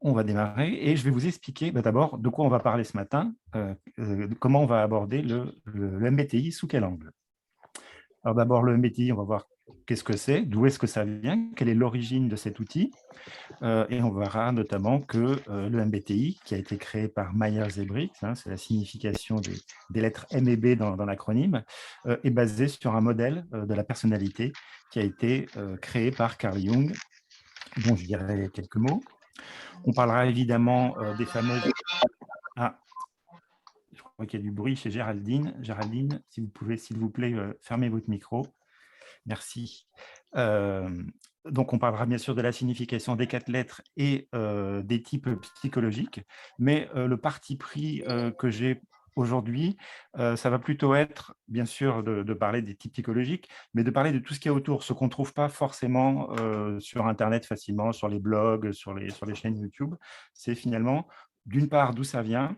on va démarrer et je vais vous expliquer d'abord de quoi on va parler ce matin, comment on va aborder le MBTI, sous quel angle. Alors d'abord, le MBTI, on va voir qu'est-ce que c'est, d'où est-ce que ça vient, quelle est l'origine de cet outil. Et on verra notamment que le MBTI, qui a été créé par Myers et Briggs, hein, c'est la signification des lettres M et B dans l'acronyme, est basé sur un modèle de la personnalité qui a été créé par Carl Jung, dont je dirai quelques mots. On parlera évidemment des fameuses... Ah, je crois qu'il y a du bruit chez Géraldine. Géraldine, si vous pouvez, s'il vous plaît, fermer votre micro. Merci. Donc, on parlera bien sûr de la signification des 4 lettres et des types psychologiques, mais le parti pris que j'ai aujourd'hui, ça va plutôt être, bien sûr, de parler des types psychologiques, mais de parler de tout ce qu'il y a autour, ce qu'on ne trouve pas forcément sur Internet facilement, sur les blogs, sur les chaînes YouTube. C'est finalement, d'une part, d'où ça vient,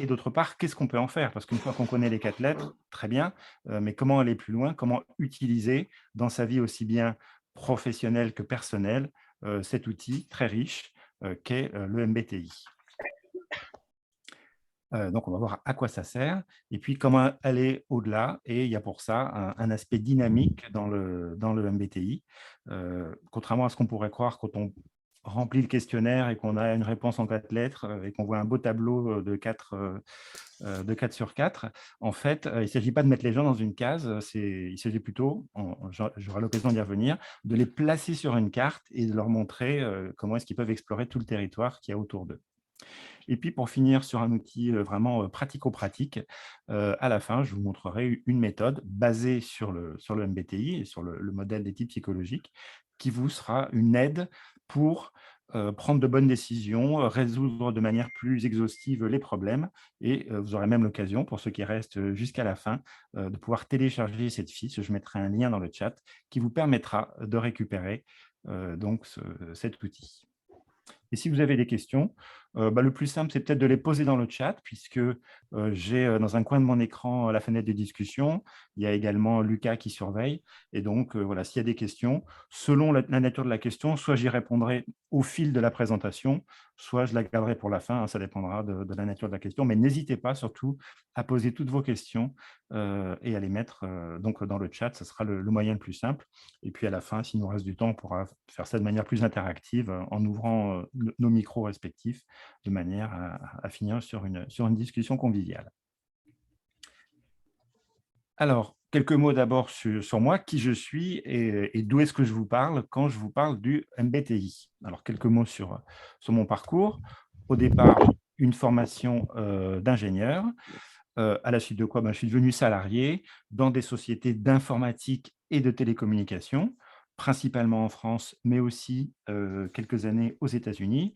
et d'autre part, qu'est-ce qu'on peut en faire? Parce qu'une fois qu'on connaît les 4 lettres, très bien, mais comment aller plus loin? Comment utiliser dans sa vie aussi bien professionnelle que personnelle, cet outil très riche, qu'est, le MBTI. Donc on va voir à quoi ça sert et puis comment aller au-delà, et il y a pour ça un aspect dynamique dans le MBTI. Contrairement à ce qu'on pourrait croire quand on remplit le questionnaire et qu'on a une réponse en 4 lettres, et qu'on voit un beau tableau, de 4 sur 4. En fait, il ne s'agit pas de mettre les gens dans une case, il s'agit plutôt, j'aurai l'occasion d'y revenir, de les placer sur une carte et de leur montrer comment est-ce qu'ils peuvent explorer tout le territoire qu'il y a autour d'eux. Et puis, pour finir sur un outil vraiment pratico-pratique, à la fin, je vous montrerai une méthode basée sur le MBTI et sur le modèle des types psychologiques, qui vous sera une aide pour prendre de bonnes décisions, résoudre de manière plus exhaustive les problèmes. Et vous aurez même l'occasion, pour ceux qui restent jusqu'à la fin, de pouvoir télécharger cette fiche. Je mettrai un lien dans le chat qui vous permettra de récupérer donc cet outil. Et si vous avez des questions, le plus simple, c'est peut-être de les poser dans le chat, puisque j'ai dans un coin de mon écran la fenêtre de discussion. Il y a également Lucas qui surveille. Et donc, voilà, s'il y a des questions, selon la nature de la question, soit j'y répondrai au fil de la présentation, soit je la garderai pour la fin, hein, ça dépendra de la nature de la question. Mais n'hésitez pas surtout à poser toutes vos questions et à les mettre donc dans le chat. Ce sera le moyen le plus simple. Et puis à la fin, s'il nous reste du temps, on pourra faire ça de manière plus interactive en ouvrant nos micros respectifs de manière à finir sur une discussion conviviale. Alors, quelques mots d'abord sur moi, qui je suis et d'où est-ce que je vous parle quand je vous parle du MBTI. Alors, quelques mots sur mon parcours. Au départ, une formation d'ingénieur, à la suite de quoi je suis devenu salarié dans des sociétés d'informatique et de télécommunications, principalement en France, mais aussi quelques années aux États-Unis.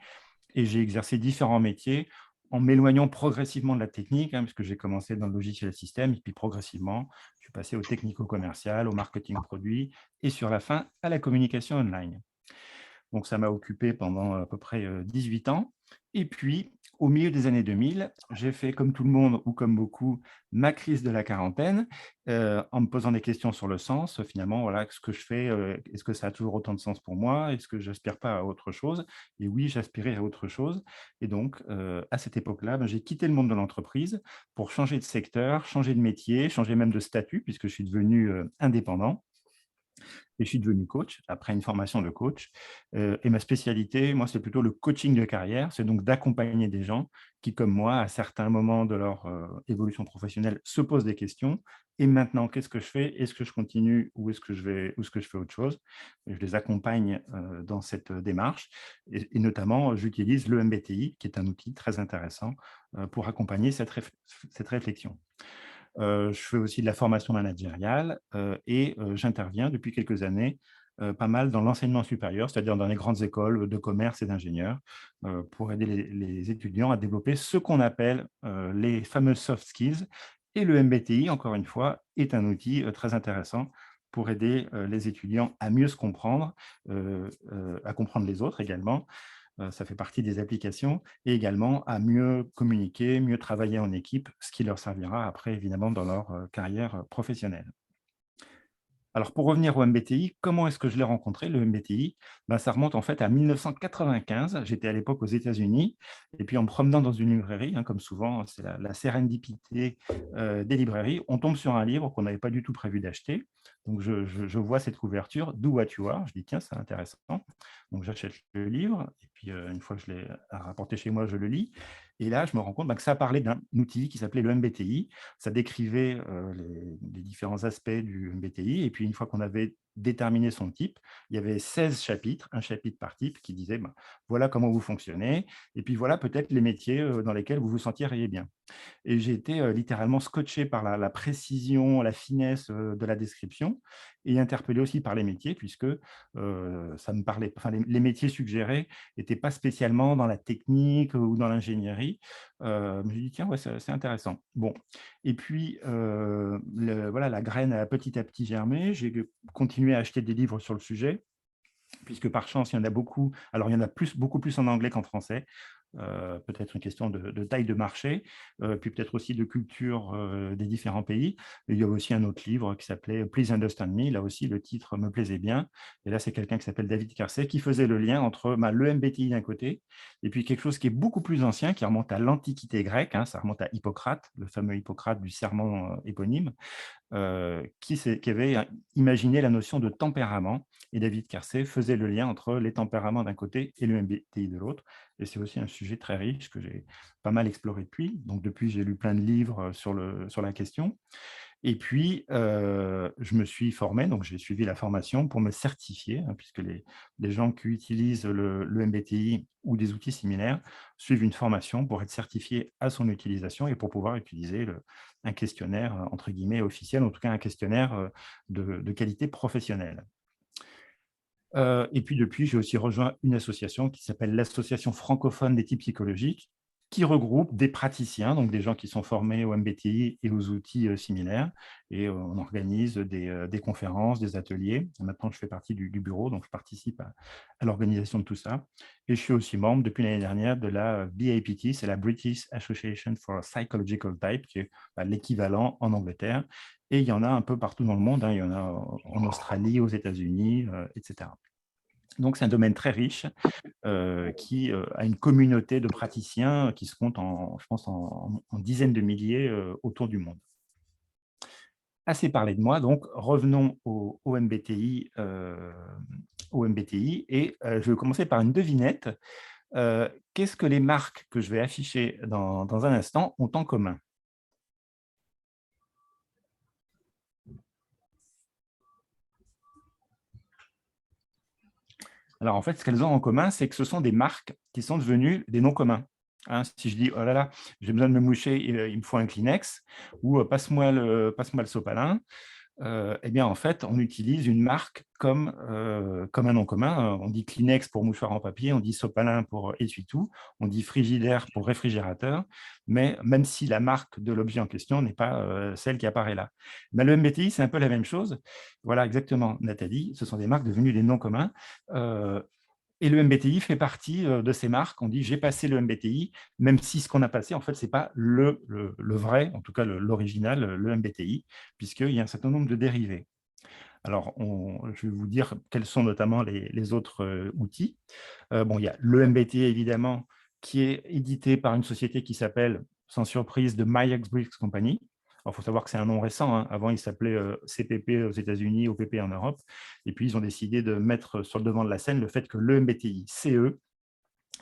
Et j'ai exercé différents métiers en m'éloignant progressivement de la technique, hein, puisque j'ai commencé dans le logiciel système, et puis progressivement, je suis passé au technico-commercial, au marketing produit, et sur la fin, à la communication online. Donc, ça m'a occupé pendant à peu près 18 ans. Et puis, au milieu des années 2000, j'ai fait, comme tout le monde ou comme beaucoup, ma crise de la quarantaine, en me posant des questions sur le sens. Finalement, voilà, ce que je fais, est-ce que ça a toujours autant de sens pour moi? Est-ce que j'aspire pas à autre chose? Et oui, j'aspirais à autre chose. Et donc, à cette époque-là, j'ai quitté le monde de l'entreprise pour changer de secteur, changer de métier, changer même de statut, puisque je suis devenu indépendant. Et je suis devenu coach après une formation de coach. Et ma spécialité, moi, c'est plutôt le coaching de carrière. C'est donc d'accompagner des gens qui, comme moi, à certains moments de leur évolution professionnelle, se posent des questions. Et maintenant, qu'est-ce que je fais? Est-ce que je continue ou est-ce que je fais autre chose? Et je les accompagne dans cette démarche. Et notamment, j'utilise le MBTI, qui est un outil très intéressant pour accompagner cette réflexion. Je fais aussi de la formation managériale et j'interviens depuis quelques années pas mal dans l'enseignement supérieur, c'est-à-dire dans les grandes écoles de commerce et d'ingénieurs, pour aider les étudiants à développer ce qu'on appelle les fameuses soft skills. Et le MBTI, encore une fois, est un outil très intéressant pour aider les étudiants à mieux se comprendre, à comprendre les autres également. Ça fait partie des applications, et également à mieux communiquer, mieux travailler en équipe, ce qui leur servira après, évidemment, dans leur carrière professionnelle. Alors, pour revenir au MBTI, comment est-ce que je l'ai rencontré, le MBTI? Ben, ça remonte en fait à 1995. J'étais à l'époque aux États-Unis. Et puis, en me promenant dans une librairie, hein, comme souvent, c'est la sérendipité des librairies, on tombe sur un livre qu'on n'avait pas du tout prévu d'acheter. Donc, je vois cette couverture, Do What You Are. Je dis, tiens, c'est intéressant. Donc, j'achète le livre. Et puis, une fois que je l'ai rapporté chez moi, je le lis. Et là, je me rends compte ben, que ça parlait d'un outil qui s'appelait le MBTI. Ça décrivait les différents aspects du MBTI. Et puis, une fois qu'on avait déterminé son type, il y avait 16 chapitres, un chapitre par type, qui disait ben, voilà comment vous fonctionnez. Et puis, voilà peut-être les métiers dans lesquels vous vous sentiriez bien. Et j'ai été littéralement scotché par la précision, la finesse de la description et interpellé aussi par les métiers, puisque ça me parlait, enfin, les métiers suggérés n'étaient pas spécialement dans la technique ou dans l'ingénierie. Mais j'ai dit, tiens, ouais, c'est intéressant. Bon. Et puis, voilà, la graine a petit à petit germé. J'ai continué à acheter des livres sur le sujet, puisque par chance, il y en a beaucoup. Alors, il y en a beaucoup plus en anglais qu'en français. Peut-être une question de taille de marché, puis peut-être aussi de culture des différents pays. Et il y a aussi un autre livre qui s'appelait Please Understand Me. Là aussi, le titre me plaisait bien. Et là, c'est quelqu'un qui s'appelle David Kersey qui faisait le lien entre le MBTI d'un côté et puis quelque chose qui est beaucoup plus ancien, qui remonte à l'Antiquité grecque. Hein, ça remonte à Hippocrate, le fameux Hippocrate du serment éponyme, qui avait imaginé la notion de tempérament. Et David Kersey faisait le lien entre les tempéraments d'un côté et le MBTI de l'autre. Et c'est aussi un sujet très riche que j'ai pas mal exploré depuis. Donc, depuis, j'ai lu plein de livres sur la question. Et puis, je me suis formé, donc j'ai suivi la formation pour me certifier, hein, puisque les gens qui utilisent le MBTI ou des outils similaires suivent une formation pour être certifiés à son utilisation et pour pouvoir utiliser un questionnaire, entre guillemets, officiel, en tout cas un questionnaire de qualité professionnelle. Et puis depuis, j'ai aussi rejoint une association qui s'appelle l'Association francophone des types psychologiques, qui regroupe des praticiens, donc des gens qui sont formés au MBTI et aux outils similaires. Et on organise des conférences, des ateliers. Maintenant, je fais partie du bureau, donc je participe à l'organisation de tout ça. Et je suis aussi membre depuis l'année dernière de la BAPT, c'est la British Association for Psychological Type, qui est l'équivalent en Angleterre. Et il y en a un peu partout dans le monde, hein. Il y en a en Australie, aux États-Unis, etc. Donc, c'est un domaine très riche qui a une communauté de praticiens qui se compte, je pense, en dizaines de milliers autour du monde. Assez parlé de moi, donc revenons au MBTI, et je vais commencer par une devinette. Qu'est-ce que les marques que je vais afficher dans un instant ont en commun? Alors, en fait, ce qu'elles ont en commun, c'est que ce sont des marques qui sont devenues des noms communs. Hein, si je dis, oh là là, j'ai besoin de me moucher, il me faut un Kleenex, ou passe-moi le sopalin, eh bien, en fait, on utilise une marque comme un nom commun. On dit Kleenex pour mouchoir en papier, on dit sopalin pour essuie-tout, on dit frigidaire pour réfrigérateur, mais même si la marque de l'objet en question n'est pas celle qui apparaît là. Mais le MBTI, c'est un peu la même chose. Voilà, exactement, Nathalie, ce sont des marques devenues des noms communs. Euh, et le MBTI fait partie de ces marques. On dit j'ai passé le MBTI, même si ce qu'on a passé, en fait, ce n'est pas le vrai, en tout cas l'original, le MBTI, puisqu'il y a un certain nombre de dérivés. Alors, je vais vous dire quels sont notamment les autres outils. Bon, il y a le MBTI, évidemment, qui est édité par une société qui s'appelle, sans surprise, de Myers-Briggs Company. Il faut savoir que c'est un nom récent, hein. Avant, il s'appelait CPP aux États-Unis, OPP en Europe. Et puis, ils ont décidé de mettre sur le devant de la scène le fait que le MBTI, c'est eux.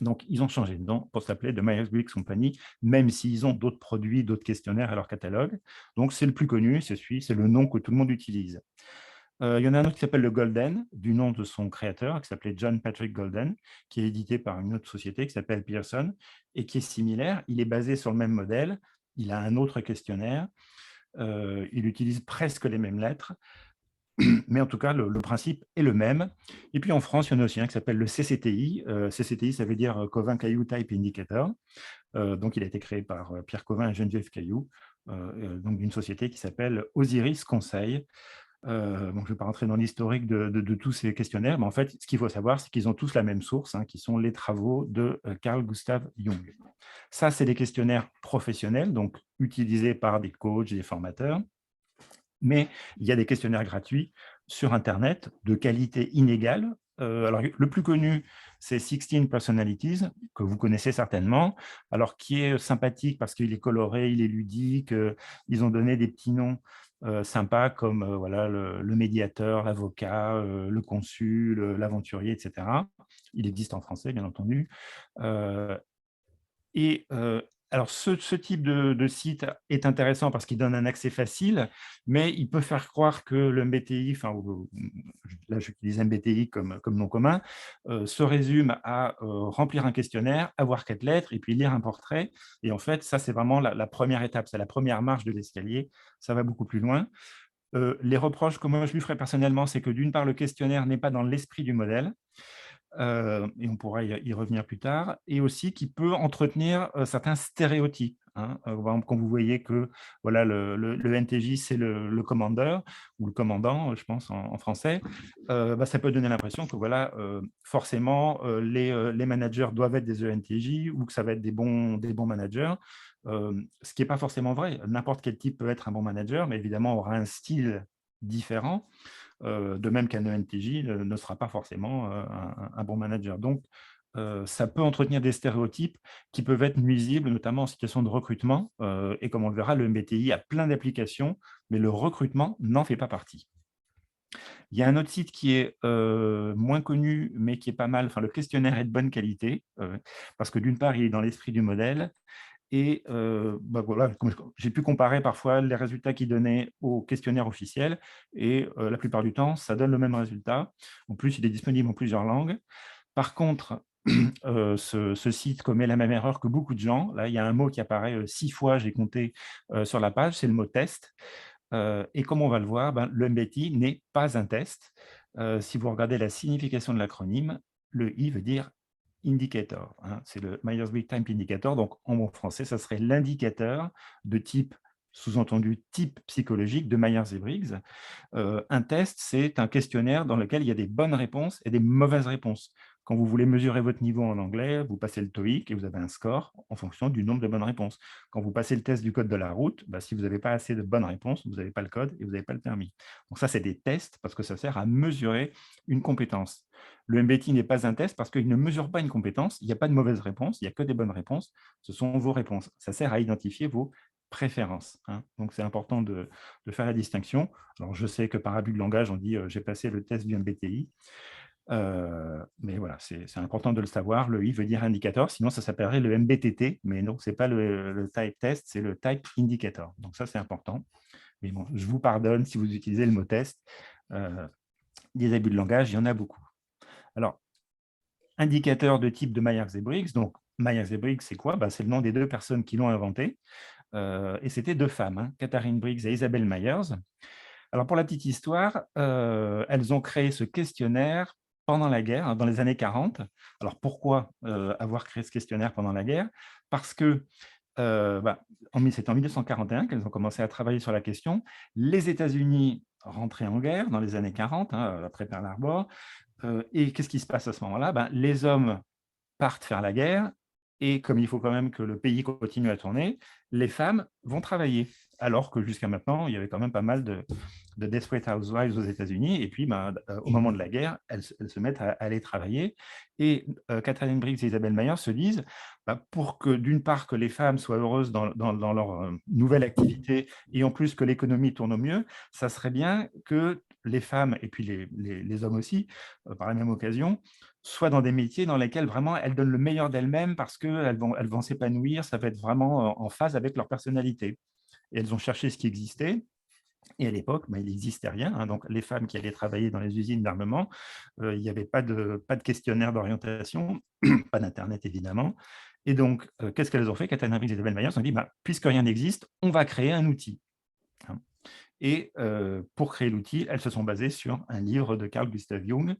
Donc, ils ont changé de nom pour s'appeler de Myers-Briggs Company, même s'ils ont d'autres produits, d'autres questionnaires à leur catalogue. Donc, c'est le plus connu, c'est le nom que tout le monde utilise. Il y en a un autre qui s'appelle le Golden, du nom de son créateur, qui s'appelait John Patrick Golden, qui est édité par une autre société qui s'appelle Pearson, et qui est similaire. Il est basé sur le même modèle, il a un autre questionnaire, il utilise presque les mêmes lettres, mais en tout cas, le principe est le même. Et puis en France, il y en a aussi un qui s'appelle le CCTI. CCTI, ça veut dire Covin Caillou Type Indicator. Donc, il a été créé par Pierre Covin et Geneviève Caillou, donc d'une société qui s'appelle Osiris Conseil. Bon, je ne vais pas rentrer dans l'historique de tous ces questionnaires, mais en fait, ce qu'il faut savoir, c'est qu'ils ont tous la même source, hein, qui sont les travaux de Carl Gustav Jung. Ça, c'est des questionnaires professionnels, donc utilisés par des coachs, des formateurs. Mais il y a des questionnaires gratuits sur Internet de qualité inégale. Alors, le plus connu, c'est 16 Personalities, que vous connaissez certainement, alors qui est sympathique parce qu'il est coloré, il est ludique, ils ont donné des petits noms sympas comme voilà, le médiateur, l'avocat, le consul, l'aventurier, etc. Il existe en français, bien entendu. Euh, et alors, ce type de site est intéressant parce qu'il donne un accès facile, mais il peut faire croire que le MBTI, enfin, là j'utilise MBTI comme nom commun, se résume à remplir un questionnaire, avoir 4 lettres et puis lire un portrait. Et en fait, ça, c'est vraiment la première étape, c'est la première marche de l'escalier. Ça va beaucoup plus loin. Les reproches que moi je lui ferais personnellement, c'est que d'une part, le questionnaire n'est pas dans l'esprit du modèle. Et on pourra y revenir plus tard, et aussi qui peut entretenir certains stéréotypes. Hein. Par exemple, quand vous voyez que voilà, le NTJ, c'est le commandeur, ou le commandant, je pense, en français, bah, ça peut donner l'impression que voilà, forcément, les managers doivent être des ENTJ, ou que ça va être des bons managers, ce qui n'est pas forcément vrai. N'importe quel type peut être un bon manager, mais évidemment aura un style différent. De même qu'un ENTJ ne sera pas forcément un bon manager. Donc, ça peut entretenir des stéréotypes qui peuvent être nuisibles, notamment en situation de recrutement. Et comme on le verra, le MBTI a plein d'applications, mais le recrutement n'en fait pas partie. Il y a un autre site qui est moins connu, mais qui est pas mal. Enfin, le questionnaire est de bonne qualité, parce que d'une part, il est dans l'esprit du modèle, et bah voilà, j'ai pu comparer parfois les résultats qu'ils donnaient au questionnaire officiel, et la plupart du temps, ça donne le même résultat. En plus, il est disponible en plusieurs langues. Par contre, ce site commet la même erreur que beaucoup de gens. Là, il y a un mot qui apparaît 6 fois, j'ai compté sur la page, c'est le mot test. Et comme on va le voir, ben, le MBTI n'est pas un test. Si vous regardez la signification de l'acronyme, le I veut dire indicator. Hein, c'est le Myers-Briggs Type Indicator. Donc, en bon français, ça serait l'indicateur de type, sous-entendu type psychologique de Myers-Briggs. Un test, c'est un questionnaire dans lequel il y a des bonnes réponses et des mauvaises réponses. Quand vous voulez mesurer votre niveau en anglais, vous passez le TOEIC et vous avez un score en fonction du nombre de bonnes réponses. Quand vous passez le test du code de la route, bah, si vous n'avez pas assez de bonnes réponses, vous n'avez pas le code et vous n'avez pas le permis. Donc ça, c'est des tests parce que ça sert à mesurer une compétence. Le MBTI n'est pas un test parce qu'il ne mesure pas une compétence. Il n'y a pas de mauvaises réponses, il n'y a que des bonnes réponses. Ce sont vos réponses. Ça sert à identifier vos préférences. Hein. Donc, c'est important de faire la distinction. Alors, je sais que par abus de langage, on dit j'ai passé le test du MBTI. Mais voilà, c'est important de le savoir. Le I veut dire indicateur, sinon ça s'appellerait le MBTT, mais non, ce n'est pas le type test, c'est le type indicator. Donc ça, c'est important. Mais bon, je vous pardonne si vous utilisez le mot test. Des abus de langage, il y en a beaucoup. Alors, indicateur de type de Myers-Briggs. Donc, Myers-Briggs, c'est quoi? C'est le nom des 2 personnes qui l'ont inventé. Et c'était 2 femmes, hein, Katharine Briggs et Isabelle Myers. Alors, pour la petite histoire, elles ont créé ce questionnaire pendant la guerre, hein, dans les années 40. Alors, pourquoi avoir créé ce questionnaire pendant la guerre? Parce que c'est en 1941 qu'elles ont commencé à travailler sur la question. Les États-Unis rentraient en guerre dans les années 40, hein, après Pearl Harbor. Et qu'est-ce qui se passe à ce moment-là? Les hommes partent faire la guerre, et comme il faut quand même que le pays continue à tourner, les femmes vont travailler. Alors que jusqu'à maintenant, il y avait quand même pas mal de Desperate Housewives aux États-Unis. Et puis, au moment de la guerre, elles se mettent à aller travailler. Et Katharine Briggs et Isabelle Mayer se disent, pour que d'une part que les femmes soient heureuses dans leur nouvelle activité, et en plus que l'économie tourne au mieux, ça serait bien que les femmes, et puis les hommes aussi, par la même occasion, soient dans des métiers dans lesquels vraiment elles donnent le meilleur d'elles-mêmes parce qu'elles vont s'épanouir, ça va être vraiment en phase avec leur personnalité. Et elles ont cherché ce qui existait. Et à l'époque, il n'existait rien. Hein. Donc, les femmes qui allaient travailler dans les usines d'armement, il n'y avait pas de questionnaire d'orientation, pas d'Internet évidemment. Et donc, qu'est-ce qu'elles ont fait? Katharine Briggs et Isabelle Mayer se sont dit, puisque rien n'existe, on va créer un outil. Hein. Et pour créer l'outil, elles se sont basées sur un livre de Carl Gustav Jung,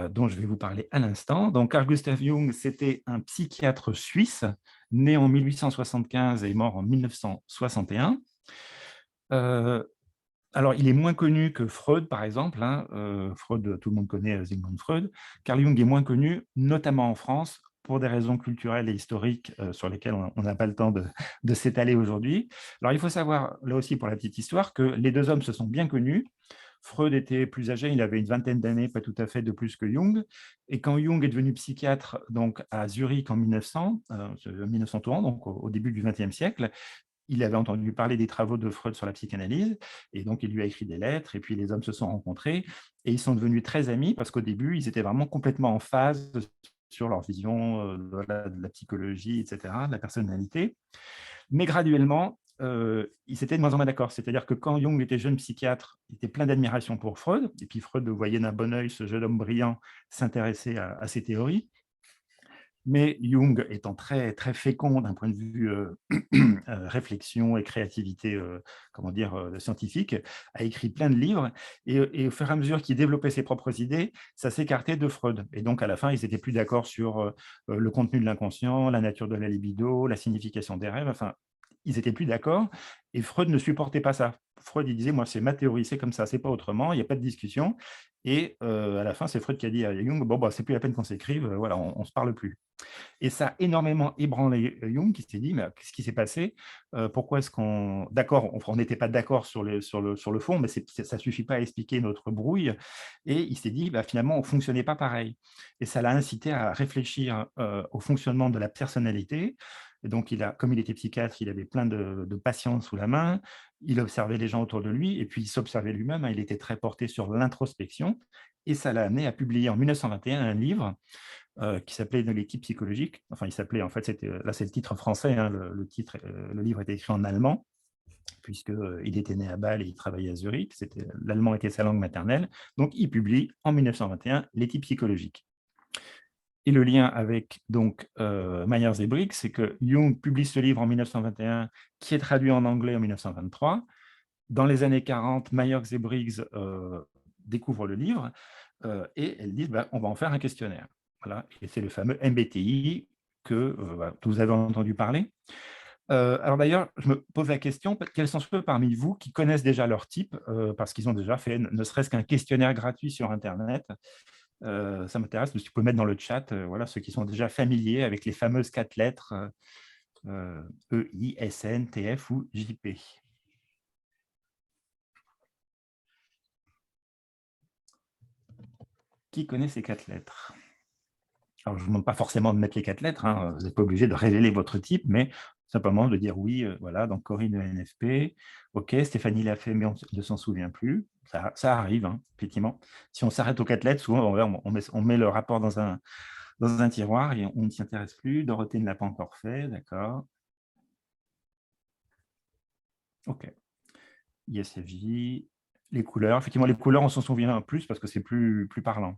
dont je vais vous parler à l'instant. Donc, Carl Gustav Jung, c'était un psychiatre suisse, né en 1875 et mort en 1961. Alors, il est moins connu que Freud, par exemple. Hein. Freud, tout le monde connaît Sigmund Freud. Carl Jung est moins connu, notamment en France, pour des raisons culturelles et historiques sur lesquelles on n'a pas le temps de s'étaler aujourd'hui. Alors, il faut savoir, là aussi pour la petite histoire, que les 2 hommes se sont bien connus. Freud était plus âgé, il avait une vingtaine d'années, pas tout à fait de plus que Jung. Et quand Jung est devenu psychiatre donc, à Zurich en 1930, donc au début du XXe siècle, il avait entendu parler des travaux de Freud sur la psychanalyse, et donc il lui a écrit des lettres, et puis les hommes se sont rencontrés, et ils sont devenus très amis, parce qu'au début, ils étaient vraiment complètement en phase sur leur vision de la psychologie, etc., de la personnalité. Mais graduellement, ils étaient de moins en moins d'accord. C'est-à-dire que quand Jung était jeune psychiatre, il était plein d'admiration pour Freud, et puis Freud voyait d'un bon œil ce jeune homme brillant s'intéresser à ses théories. Mais Jung, étant très, très fécond d'un point de vue réflexion et créativité comment dire, scientifique, a écrit plein de livres. Et au fur et à mesure qu'il développait ses propres idées, ça s'écartait de Freud. Et donc, à la fin, ils n'étaient plus d'accord sur le contenu de l'inconscient, la nature de la libido, la signification des rêves. Enfin, ils n'étaient plus d'accord. Et Freud ne supportait pas ça. Freud, il disait, moi, c'est ma théorie, c'est comme ça, c'est pas autrement, il n'y a pas de discussion. Et à la fin, c'est Freud qui a dit à Jung, bon, bah, c'est plus la peine qu'on s'écrive, voilà, on ne se parle plus. Et ça a énormément ébranlé Jung, qui s'est dit, mais qu'est-ce qui s'est passé? Pourquoi est-ce qu'on... D'accord, on n'était pas d'accord sur le fond, mais ça ne suffit pas à expliquer notre brouille. Et il s'est dit, bah, finalement, on ne fonctionnait pas pareil. Et ça l'a incité à réfléchir au fonctionnement de la personnalité. Et donc, comme il était psychiatre, il avait plein de patients sous la main, il observait les gens autour de lui, et puis il s'observait lui-même, hein, il était très porté sur l'introspection. Et ça l'a amené à publier en 1921 un livre qui s'appelait L'équipe psychologique. Enfin, il s'appelait, en fait, là, c'est le titre français, hein, le livre était écrit en allemand, puisqu'il était né à Bâle et il travaillait à Zurich. L'allemand était sa langue maternelle. Donc, il publie en 1921 L'éthique psychologique. Et le lien avec donc, Myers et Briggs, c'est que Jung publie ce livre en 1921, qui est traduit en anglais en 1923. Dans les années 40, Myers et Briggs découvrent le livre et elles disent bah, on va en faire un questionnaire. Voilà. Et c'est le fameux MBTI que vous avez entendu parler. Alors d'ailleurs, je me pose la question, quels sont ceux parmi vous qui connaissent déjà leur type, parce qu'ils ont déjà fait ne serait-ce qu'un questionnaire gratuit sur Internet. Ça m'intéresse, si tu peux mettre dans le chat, voilà, ceux qui sont déjà familiers avec les fameuses 4 lettres E, I, S, N, T, F ou J, P. Qui connaît ces 4 lettres? Alors, je ne vous demande pas forcément de mettre les 4 lettres, hein, vous n'êtes pas obligé de révéler votre type, mais simplement de dire oui, voilà, donc Corinne ENFP, ok, Stéphanie l'a fait, mais on ne s'en souvient plus. Ça arrive, hein, effectivement. Si on s'arrête aux 4 lettres, souvent on met le rapport dans un tiroir et on ne s'y intéresse plus. Dorothée ne l'a pas encore fait, d'accord. Ok. ISFJ, les couleurs. Effectivement, les couleurs, on s'en souvient plus parce que c'est plus parlant.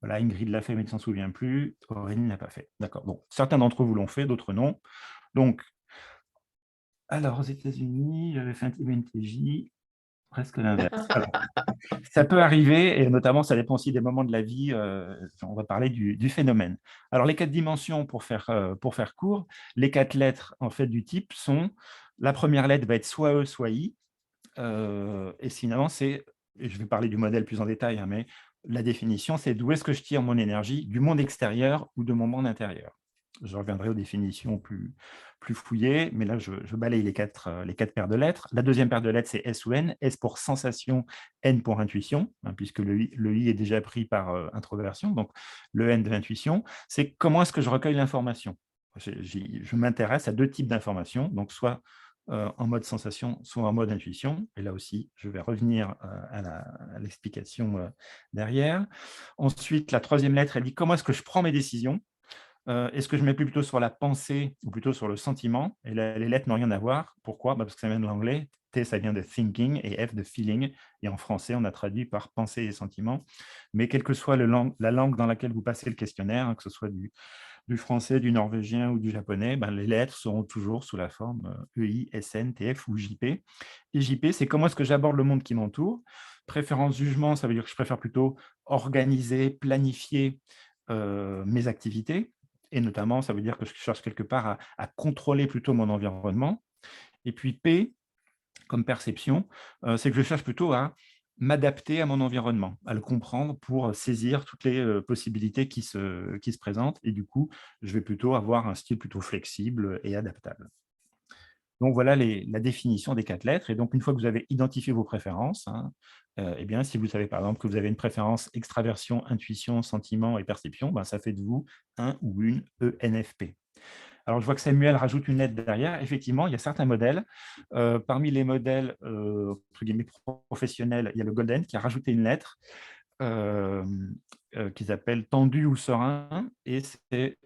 Voilà, Ingrid l'a fait, mais ne s'en souvient plus. Aurélie ne l'a pas fait. D'accord. Bon, certains d'entre vous l'ont fait, d'autres non. Donc, alors, aux États-Unis, j'avais fait un TJ, presque l'inverse. Alors, ça peut arriver, et notamment, ça dépend aussi des moments de la vie. On va parler du phénomène. Alors, les 4 dimensions, pour faire court, les 4 lettres en fait, du type sont, la première lettre va être soit E, soit I. Et finalement, et je vais parler du modèle plus en détail, hein, mais la définition, c'est d'où est-ce que je tire mon énergie, du monde extérieur ou de mon monde intérieur. Je reviendrai aux définitions plus fouillées, mais là, je balaye les 4 paires de lettres. La deuxième paire de lettres, c'est S ou N. S pour sensation, N pour intuition, hein, puisque le I est déjà pris par introversion. Donc, le N de l'intuition, c'est comment est-ce que je recueille l'information. Je m'intéresse à 2 types d'informations, donc soit en mode sensation, soit en mode intuition. Et là aussi, je vais revenir à l'explication derrière. Ensuite, la troisième lettre, elle dit comment est-ce que je prends mes décisions. Est-ce que je mets plutôt sur la pensée ou plutôt sur le sentiment? Et là, les lettres n'ont rien à voir. Pourquoi? Parce que ça vient de l'anglais. T, ça vient de thinking et F de feeling. Et en français, on a traduit par pensée et sentiment. Mais quelle que soit la langue dans laquelle vous passez le questionnaire, hein, que ce soit du français, du norvégien ou du japonais, ben, les lettres seront toujours sous la forme EI, SN, TF ou JP. Et JP, c'est comment est-ce que j'aborde le monde qui m'entoure. Préférence jugement, ça veut dire que je préfère plutôt organiser, planifier mes activités. Et notamment, ça veut dire que je cherche quelque part à contrôler plutôt mon environnement. Et puis P, comme perception, c'est que je cherche plutôt à m'adapter à mon environnement, à le comprendre pour saisir toutes les possibilités qui se présentent. Et du coup, je vais plutôt avoir un style plutôt flexible et adaptable. Donc, voilà la définition des 4 lettres. Et donc, une fois que vous avez identifié vos préférences, hein, eh bien, si vous savez, par exemple, que vous avez une préférence extraversion, intuition, sentiment et perception, ben, ça fait de vous un ou une ENFP. Alors, je vois que Samuel rajoute une lettre derrière. Effectivement, il y a certains modèles. Parmi les modèles entre guillemets, professionnels, il y a le Golden qui a rajouté une lettre euh, qu'ils appellent tendu ou serein. Et c'est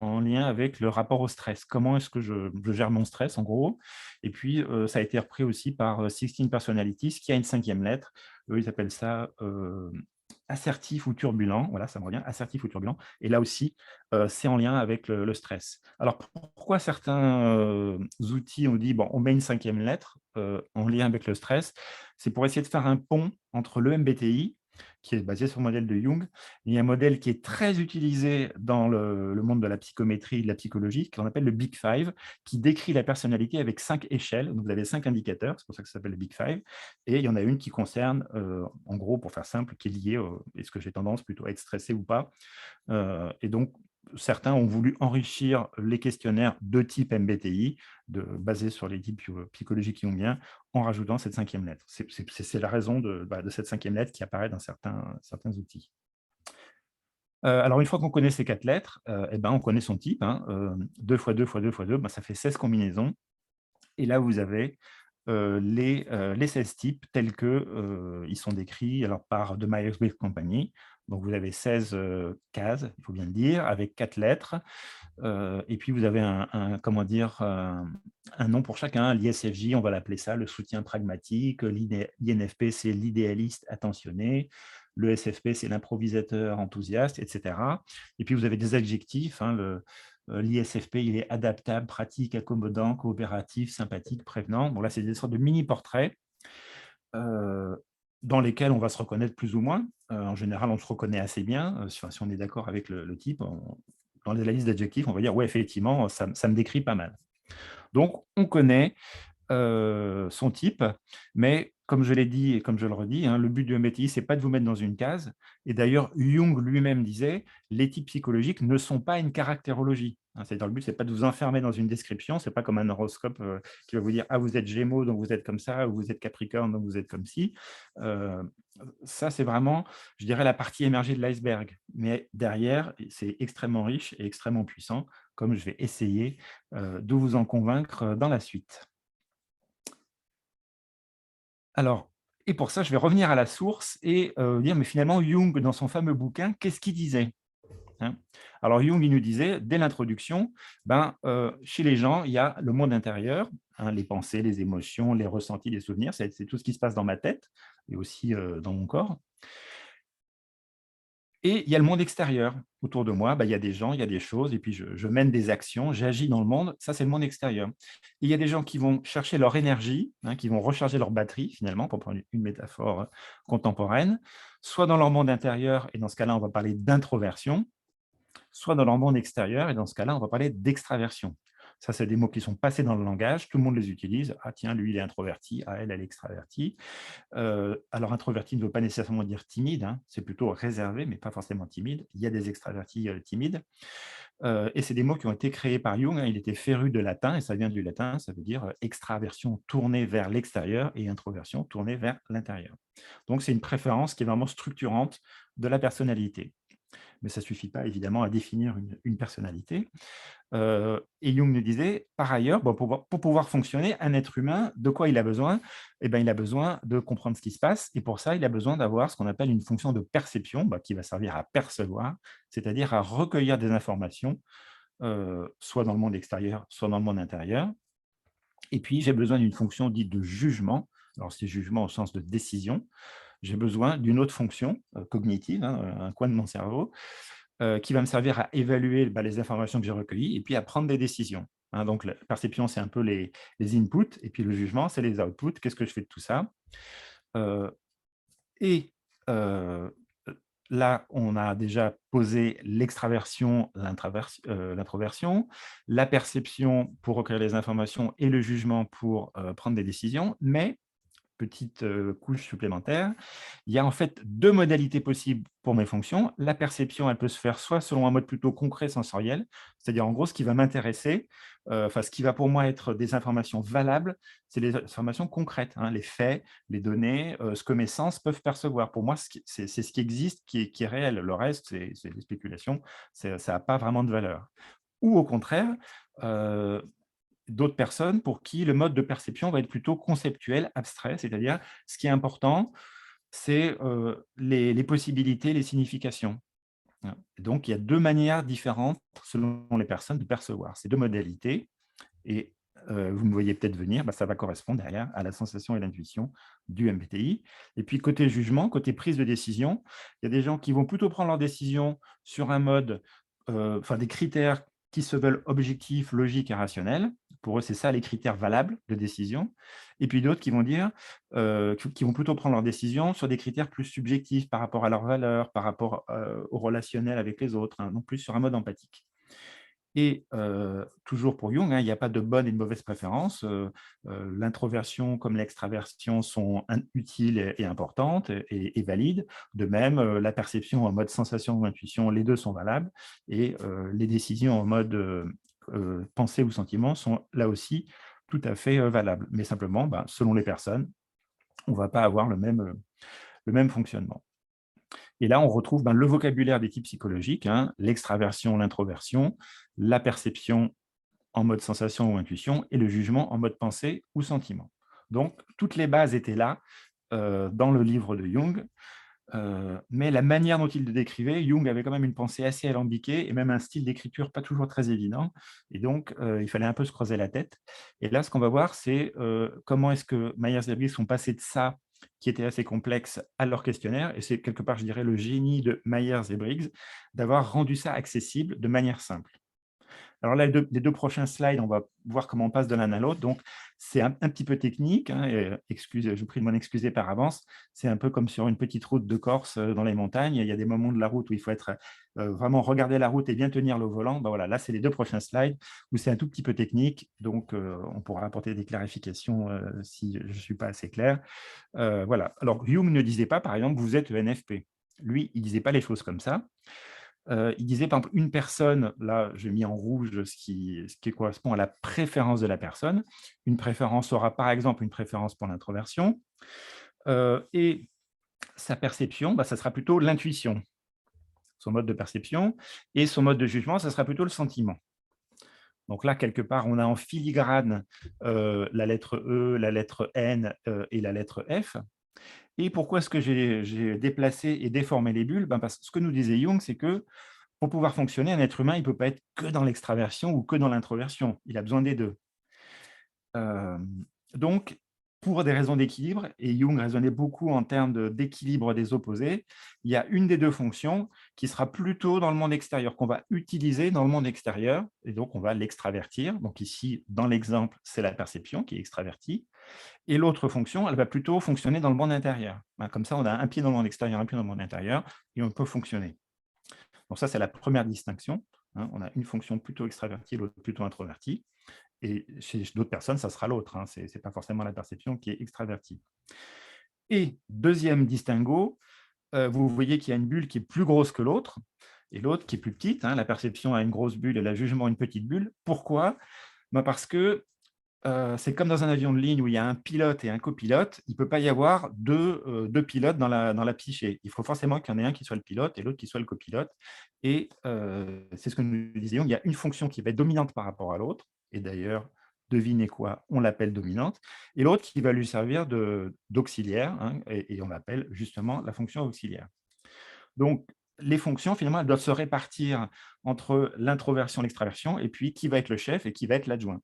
en lien avec le rapport au stress. Comment est-ce que je gère mon stress, en gros? Et puis, ça a été repris aussi par 16 Personalities, qui a une 5e lettre. Eux, ils appellent ça assertif ou turbulent. Voilà, ça me revient, assertif ou turbulent. Et là aussi, c'est en lien avec le stress. Alors, pourquoi certains outils ont dit, bon, on met une 5e lettre en lien avec le stress? C'est pour essayer de faire un pont entre le MBTI, qui est basé sur le modèle de Jung. Il y a un modèle qui est très utilisé dans le monde de la psychométrie et de la psychologie, qu'on appelle le Big Five, qui décrit la personnalité avec 5 échelles. Donc, vous avez 5 indicateurs, c'est pour ça que ça s'appelle le Big Five. Et il y en a une qui concerne, en gros, pour faire simple, qui est liée est-ce que j'ai tendance plutôt à être stressé ou pas. Et donc, certains ont voulu enrichir les questionnaires de type MBTI, basés sur les types psychologiques jungiens, en rajoutant cette 5e lettre. C'est la raison de cette 5e lettre qui apparaît dans certains outils. Alors, une fois qu'on connaît ces 4 lettres, eh ben, on connaît son type. 2 fois 2 fois 2 fois 2, ben, ça fait 16 combinaisons. Et là, vous avez les 16 types tels que ils sont décrits alors, par The Myers-Briggs Company. Donc, vous avez 16 cases, il faut bien le dire, avec 4 lettres. Et puis, vous avez comment dire, un nom pour chacun. L'ISFJ, on va l'appeler ça, le soutien pragmatique. L'INFP, c'est l'idéaliste attentionné. Le SFP, c'est l'improvisateur enthousiaste, etc. Et puis, vous avez des adjectifs. L'ISFP, il est adaptable, pratique, accommodant, coopératif, sympathique, prévenant. Bon, là, c'est des sortes de mini-portraits dans lesquels on va se reconnaître plus ou moins. En général, on se reconnaît assez bien. Si on est d'accord avec le type, dans la liste d'adjectifs, on va dire, ouais, effectivement, ça me décrit pas mal. Donc, on connaît son type, mais comme je l'ai dit et comme je le redis, le but du MBTI, ce n'est pas de vous mettre dans une case. Et d'ailleurs, Jung lui-même disait, les types psychologiques ne sont pas une caractérologie. C'est-à-dire, le but, ce n'est pas de vous enfermer dans une description, ce n'est pas comme un horoscope qui va vous dire « Ah, vous êtes Gémeaux, donc vous êtes comme ça », ou « Vous êtes Capricorne, donc vous êtes comme ci ». Ça, c'est vraiment, je dirais, la partie émergée de l'iceberg. Mais derrière, c'est extrêmement riche et extrêmement puissant, comme je vais essayer de vous en convaincre dans la suite. Alors, et pour ça, je vais revenir à la source et dire, mais finalement, Jung, dans son fameux bouquin, qu'est-ce qu'il disait? Alors, Jung, il nous disait, dès l'introduction, chez les gens, il y a le monde intérieur, les pensées, les émotions, les ressentis, les souvenirs, c'est tout ce qui se passe dans ma tête et aussi dans mon corps. Et il y a le monde extérieur. Autour de moi, il y a des gens, il y a des choses, et puis je mène des actions, j'agis dans le monde. Ça, c'est le monde extérieur. Et il y a des gens qui vont chercher leur énergie, qui vont recharger leur batterie, finalement, pour prendre une métaphore contemporaine, soit dans leur monde intérieur, et dans ce cas-là, on va parler d'introversion, soit dans leur monde extérieur, et dans ce cas-là, on va parler d'extraversion. Ça, c'est des mots qui sont passés dans le langage, tout le monde les utilise. Ah tiens, lui, il est introverti, ah, elle est extravertie. Alors, introverti ne veut pas nécessairement dire timide, c'est plutôt réservé, mais pas forcément timide. Il y a des extravertis timides. Et c'est des mots qui ont été créés par Jung. Il était féru de latin, et ça vient du latin, ça veut dire extraversion tournée vers l'extérieur et introversion tournée vers l'intérieur. Donc, c'est une préférence qui est vraiment structurante de la personnalité. Mais ça ne suffit pas, évidemment, à définir une personnalité. Et Jung nous disait, par ailleurs, pour pouvoir fonctionner, un être humain, de quoi il a besoin? Il a besoin de comprendre ce qui se passe, et pour ça, il a besoin d'avoir ce qu'on appelle une fonction de perception, qui va servir à percevoir, c'est-à-dire à recueillir des informations, soit dans le monde extérieur, soit dans le monde intérieur. Et puis, j'ai besoin d'une fonction dite de jugement. Alors, c'est jugement au sens de décision. J'ai besoin d'une autre fonction cognitive, un coin de mon cerveau, qui va me servir à évaluer les informations que j'ai recueillies et puis à prendre des décisions. Donc, la perception, c'est un peu les inputs, et puis le jugement, c'est les outputs. Qu'est-ce que je fais de tout ça? Et là, on a déjà posé l'extraversion, l'introversion, la perception pour recueillir les informations et le jugement pour prendre des décisions. Mais petite couche supplémentaire. Il y a en fait deux modalités possibles pour mes fonctions. La perception, elle peut se faire soit selon un mode plutôt concret sensoriel, c'est-à-dire en gros ce qui va m'intéresser, ce qui va pour moi être des informations valables, c'est les informations concrètes, hein, les faits, les données, ce que mes sens peuvent percevoir. Pour moi, c'est ce qui existe, qui est réel. Le reste, c'est des spéculations, ça n'a pas vraiment de valeur. Ou au contraire, d'autres personnes pour qui le mode de perception va être plutôt conceptuel, abstrait, c'est-à-dire ce qui est important, c'est les possibilités, les significations. Donc, il y a deux manières différentes selon les personnes de percevoir ces deux modalités. Et vous me voyez peut-être venir, ça va correspondre derrière à la sensation et l'intuition du MBTI. Et puis, côté jugement, côté prise de décision, il y a des gens qui vont plutôt prendre leur décision sur un mode, des critères qui se veulent objectifs, logiques et rationnels. Pour eux, c'est ça les critères valables de décision. Et puis d'autres qui vont dire, qui vont plutôt prendre leur décision sur des critères plus subjectifs par rapport à leurs valeurs, par rapport au relationnel avec les autres, hein, donc plus sur un mode empathique. Et toujours pour Jung, hein, il n'y a pas de bonne et de mauvaise préférence. L'introversion comme l'extraversion sont utiles et importantes et valides. De même, la perception en mode sensation ou intuition, les deux sont valables. Et les décisions en mode pensée ou sentiment sont là aussi tout à fait valables. Mais simplement, selon les personnes, on ne va pas avoir le même fonctionnement. Et là, on retrouve le vocabulaire des types psychologiques, hein, l'extraversion, l'introversion, la perception en mode sensation ou intuition et le jugement en mode pensée ou sentiment. Donc, toutes les bases étaient là dans le livre de Jung, mais la manière dont il le décrivait, Jung avait quand même une pensée assez alambiquée et même un style d'écriture pas toujours très évident. Et donc, il fallait un peu se creuser la tête. Et là, ce qu'on va voir, c'est comment est-ce que Myers et Briggs sont passés de ça, qui était assez complexe, à leur questionnaire. Et c'est quelque part, je dirais, le génie de Myers et Briggs d'avoir rendu ça accessible de manière simple. Alors là, les deux prochains slides, on va voir comment on passe de l'un à l'autre. Donc, c'est un petit peu technique. Hein, je vous prie de m'en excuser par avance. C'est un peu comme sur une petite route de Corse dans les montagnes. Il y a des moments de la route où il faut être vraiment regarder la route et bien tenir le volant. Voilà, là, c'est les deux prochains slides où c'est un tout petit peu technique. Donc, on pourra apporter des clarifications si je ne suis pas assez clair. Voilà. Alors, Jung ne disait pas, par exemple, vous êtes ENFP. Lui, il ne disait pas les choses comme ça. Il disait, par exemple, une personne, là, j'ai mis en rouge ce qui correspond à la préférence de la personne. Une préférence aura, par exemple, une préférence pour l'introversion. Et sa perception, ça sera plutôt l'intuition, son mode de perception. Et son mode de jugement, ça sera plutôt le sentiment. Donc là, quelque part, on a en filigrane la lettre E, la lettre N et la lettre F. Et pourquoi est-ce que j'ai déplacé et déformé les bulles? Parce que ce que nous disait Jung, c'est que pour pouvoir fonctionner, un être humain, il ne peut pas être que dans l'extraversion ou que dans l'introversion. Il a besoin des deux. Donc, pour des raisons d'équilibre, et Jung raisonnait beaucoup en termes d'équilibre des opposés, il y a une des deux fonctions qui sera plutôt dans le monde extérieur, qu'on va utiliser dans le monde extérieur, et donc on va l'extravertir. Donc ici, dans l'exemple, c'est la perception qui est extravertie. Et l'autre fonction, elle va plutôt fonctionner dans le monde intérieur. Comme ça, on a un pied dans le monde extérieur, un pied dans le monde intérieur, et on peut fonctionner. Donc ça, c'est la première distinction. Hein. On a une fonction plutôt extravertie, l'autre plutôt introvertie. Et chez d'autres personnes, ça sera l'autre. Hein. Ce n'est pas forcément la perception qui est extravertie. Et deuxième distinguo, vous voyez qu'il y a une bulle qui est plus grosse que l'autre, et l'autre qui est plus petite. Hein. La perception a une grosse bulle et le jugement une petite bulle. Pourquoi? Parce que c'est comme dans un avion de ligne où il y a un pilote et un copilote, il ne peut pas y avoir deux pilotes dans la psyché. Il faut forcément qu'il y en ait un qui soit le pilote et l'autre qui soit le copilote. Et c'est ce que nous disions, il y a une fonction qui va être dominante par rapport à l'autre, et d'ailleurs, devinez quoi, on l'appelle dominante, et l'autre qui va lui servir d'auxiliaire, hein, et on l'appelle justement la fonction auxiliaire. Donc, les fonctions, finalement, elles doivent se répartir entre l'introversion et l'extraversion, et puis qui va être le chef et qui va être l'adjoint.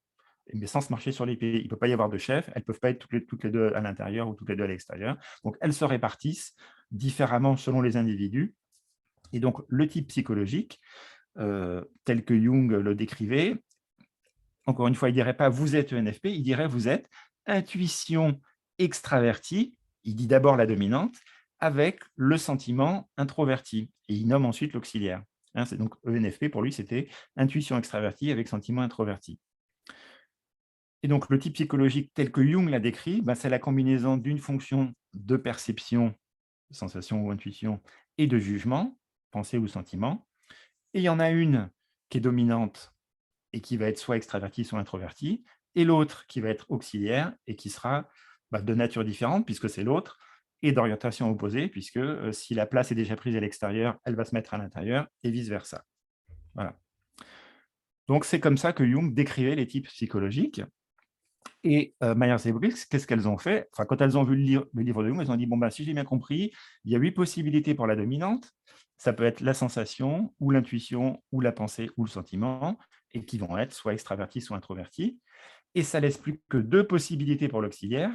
Mais sans se marcher sur les pieds. Il ne peut pas y avoir de chef, elles ne peuvent pas être toutes les deux à l'intérieur ou toutes les deux à l'extérieur. Donc, elles se répartissent différemment selon les individus. Et donc, le type psychologique, tel que Jung le décrivait, encore une fois, il ne dirait pas « vous êtes ENFP », il dirait « vous êtes intuition extravertie », il dit d'abord la dominante, avec le sentiment introverti. Et il nomme ensuite l'auxiliaire. Hein, donc ENFP, pour lui, c'était intuition extravertie avec sentiment introverti. Et donc, le type psychologique tel que Jung l'a décrit, ben, c'est la combinaison d'une fonction de perception, sensation ou intuition, et de jugement, pensée ou sentiment. Et il y en a une qui est dominante et qui va être soit extravertie, soit introvertie, et l'autre qui va être auxiliaire et qui sera de nature différente, puisque c'est l'autre, et d'orientation opposée, puisque si la place est déjà prise à l'extérieur, elle va se mettre à l'intérieur, et vice-versa. Voilà. Donc, c'est comme ça que Jung décrivait les types psychologiques. Et Myers et Briggs, qu'est-ce qu'elles ont fait? Enfin, quand elles ont vu le livre de Jung, elles ont dit, bon, ben, si j'ai bien compris, il y a 8 possibilités pour la dominante. Ça peut être la sensation, ou l'intuition, ou la pensée, ou le sentiment, et qui vont être soit extravertis, soit introvertis. Et ça laisse plus que 2 possibilités pour l'auxiliaire,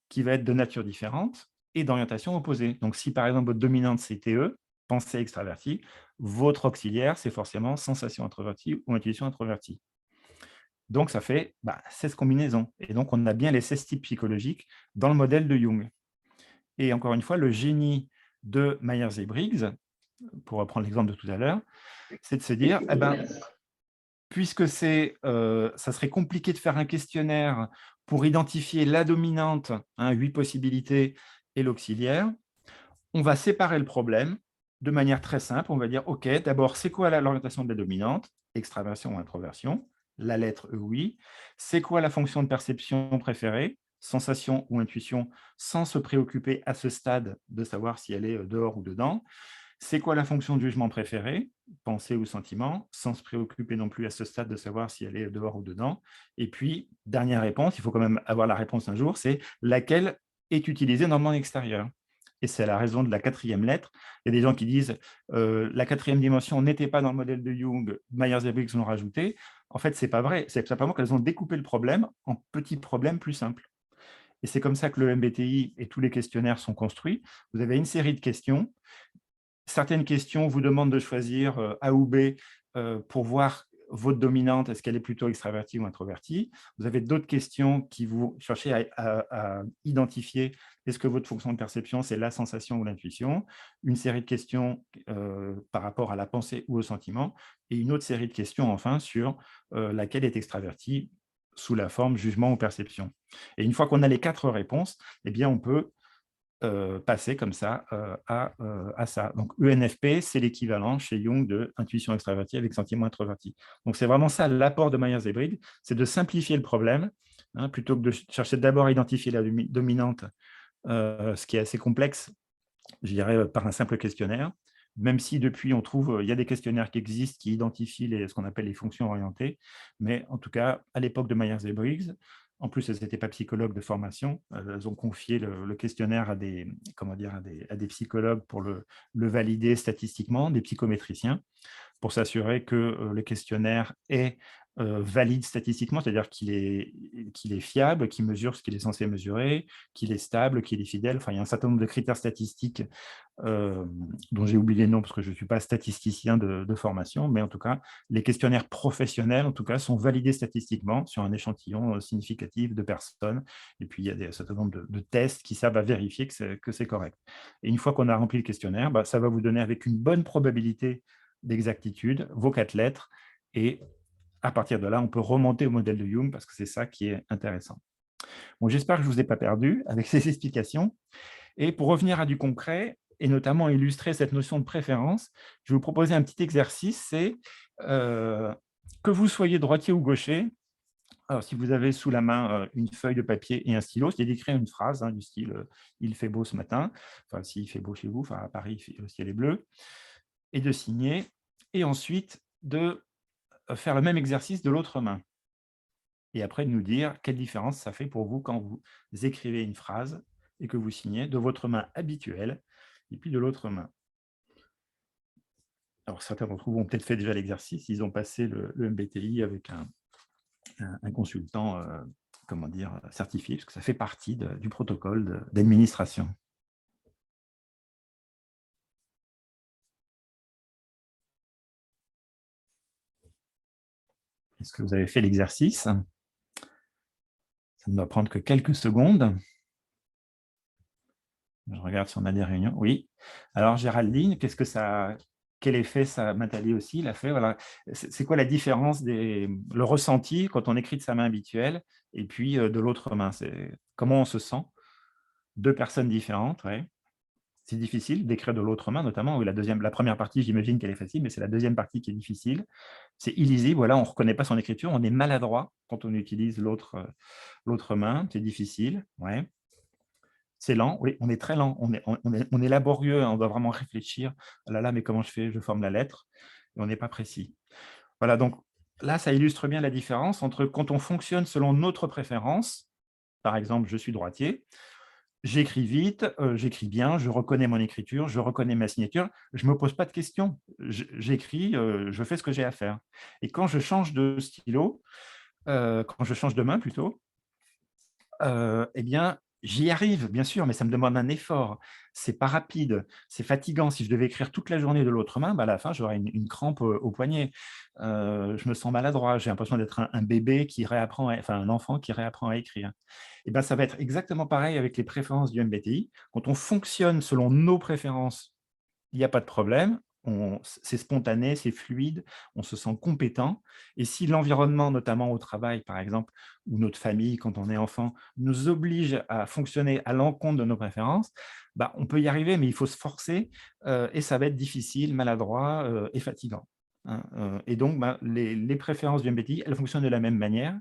qui va être de nature différente et d'orientation opposée. Donc, si par exemple votre dominante c'est TE, pensée extravertie, votre auxiliaire c'est forcément sensation introvertie ou intuition introvertie. Donc, ça fait 16 combinaisons. Et donc, on a bien les 16 types psychologiques dans le modèle de Jung. Et encore une fois, le génie de Myers et Briggs, pour reprendre l'exemple de tout à l'heure, c'est de se dire, puisque ça serait compliqué de faire un questionnaire pour identifier la dominante, 8 possibilités, et l'auxiliaire, on va séparer le problème de manière très simple. On va dire, OK, d'abord, c'est quoi l'orientation de la dominante? Extraversion ou introversion? La lettre E, oui. C'est quoi la fonction de perception préférée? Sensation ou intuition, sans se préoccuper à ce stade de savoir si elle est dehors ou dedans. C'est quoi la fonction de jugement préférée? Pensée ou sentiment, sans se préoccuper non plus à ce stade de savoir si elle est dehors ou dedans. Et puis, dernière réponse, il faut quand même avoir la réponse un jour, c'est laquelle est utilisée dans le monde extérieur. Et c'est la raison de la 4e lettre. Il y a des gens qui disent la 4e dimension n'était pas dans le modèle de Jung, Myers et Briggs l'ont rajouté. En fait, ce n'est pas vrai. C'est simplement qu'elles ont découpé le problème en petits problèmes plus simples. Et c'est comme ça que le MBTI et tous les questionnaires sont construits. Vous avez une série de questions. Certaines questions vous demandent de choisir A ou B pour voir votre dominante, est-ce qu'elle est plutôt extravertie ou introvertie. Vous avez d'autres questions qui vous cherchez à identifier est-ce que votre fonction de perception, c'est la sensation ou l'intuition. Une série de questions par rapport à la pensée ou au sentiment. Et une autre série de questions, enfin, sur laquelle est extravertie sous la forme jugement ou perception. Et une fois qu'on a les 4 réponses, eh bien, on peut passer comme ça à ça. Donc, ENFP, c'est l'équivalent chez Jung de intuition extravertie avec sentiment introverti. Donc, c'est vraiment ça l'apport de Myers et Briggs, c'est de simplifier le problème, plutôt que de chercher d'abord à identifier la dominante, ce qui est assez complexe, je dirais, par un simple questionnaire, même si depuis, on trouve, il y a des questionnaires qui existent qui identifient ce qu'on appelle les fonctions orientées, mais en tout cas, à l'époque de Myers et Briggs, en plus, elles n'étaient pas psychologues de formation, elles ont confié le questionnaire à des, à des psychologues pour le valider statistiquement, des psychométriciens, pour s'assurer que le questionnaire est valide statistiquement, c'est-à-dire qu'il est fiable, qu'il mesure ce qu'il est censé mesurer, qu'il est stable, qu'il est fidèle. Enfin, il y a un certain nombre de critères statistiques dont j'ai oublié le nom parce que je ne suis pas statisticien de formation, mais en tout cas, les questionnaires professionnels, en tout cas, sont validés statistiquement sur un échantillon significatif de personnes. Et puis, il y a un certain nombre de tests qui servent à vérifier que c'est correct. Et une fois qu'on a rempli le questionnaire, ça va vous donner avec une bonne probabilité d'exactitude vos 4 lettres. Et à partir de là, on peut remonter au modèle de Jung parce que c'est ça qui est intéressant. Bon, j'espère que je ne vous ai pas perdu avec ces explications. Et pour revenir à du concret, et notamment illustrer cette notion de préférence, je vais vous proposer un petit exercice, c'est que vous soyez droitier ou gaucher. Alors, si vous avez sous la main une feuille de papier et un stylo, c'est d'écrire une phrase du style « il fait beau ce matin », enfin, s'il fait beau chez vous, enfin, à Paris, le ciel est bleu, et de signer, et ensuite de faire le même exercice de l'autre main. Et après, de nous dire quelle différence ça fait pour vous quand vous écrivez une phrase et que vous signez de votre main habituelle et puis de l'autre main. Alors, certains d'entre vous ont peut-être fait déjà l'exercice, ils ont passé le MBTI avec un consultant comment dire, certifié, parce que ça fait partie du protocole d'administration. Est-ce que vous avez fait l'exercice? Ça ne doit prendre que quelques secondes. Je regarde si on a des réunions. Oui. Alors, Géraldine, qu'est-ce que ça quel effet ça, Nathalie aussi l'a fait. Voilà. C'est quoi la différence, le ressenti quand on écrit de sa main habituelle et puis de l'autre main? Comment on se sent? Deux personnes différentes, ouais. C'est difficile d'écrire de l'autre main, notamment. Oui, la première partie, j'imagine qu'elle est facile, mais c'est la deuxième partie qui est difficile. C'est illisible, voilà, on ne reconnaît pas son écriture, on est maladroit quand on utilise l'autre main, c'est difficile, ouais. C'est lent, oui, on est très lent, on est laborieux, hein, on doit vraiment réfléchir. Ah là là, mais comment je fais? Je forme la lettre, et on n'est pas précis. Voilà, donc là, ça illustre bien la différence entre quand on fonctionne selon notre préférence, par exemple, je suis droitier, j'écris vite, j'écris bien, je reconnais mon écriture, je reconnais ma signature, je ne me pose pas de questions. J'écris, je fais ce que j'ai à faire. Et quand je change de stylo, quand je change de main plutôt, eh bien, j'y arrive, bien sûr, mais ça me demande un effort. C'est pas rapide, c'est fatigant. Si je devais écrire toute la journée de l'autre main, bah, à la fin, j'aurais une crampe au poignet. Je me sens maladroit, j'ai l'impression d'être un bébé qui réapprend, enfin un enfant qui réapprend à écrire. Et ben, ça va être exactement pareil avec les préférences du MBTI. Quand on fonctionne selon nos préférences, il n'y a pas de problème, c'est spontané, c'est fluide, on se sent compétent. Et si l'environnement, notamment au travail, par exemple, ou notre famille, quand on est enfant, nous oblige à fonctionner à l'encontre de nos préférences, bah, on peut y arriver, mais il faut se forcer et ça va être difficile, maladroit et fatigant, hein. Et donc, bah, les préférences du MBTI, elles fonctionnent de la même manière.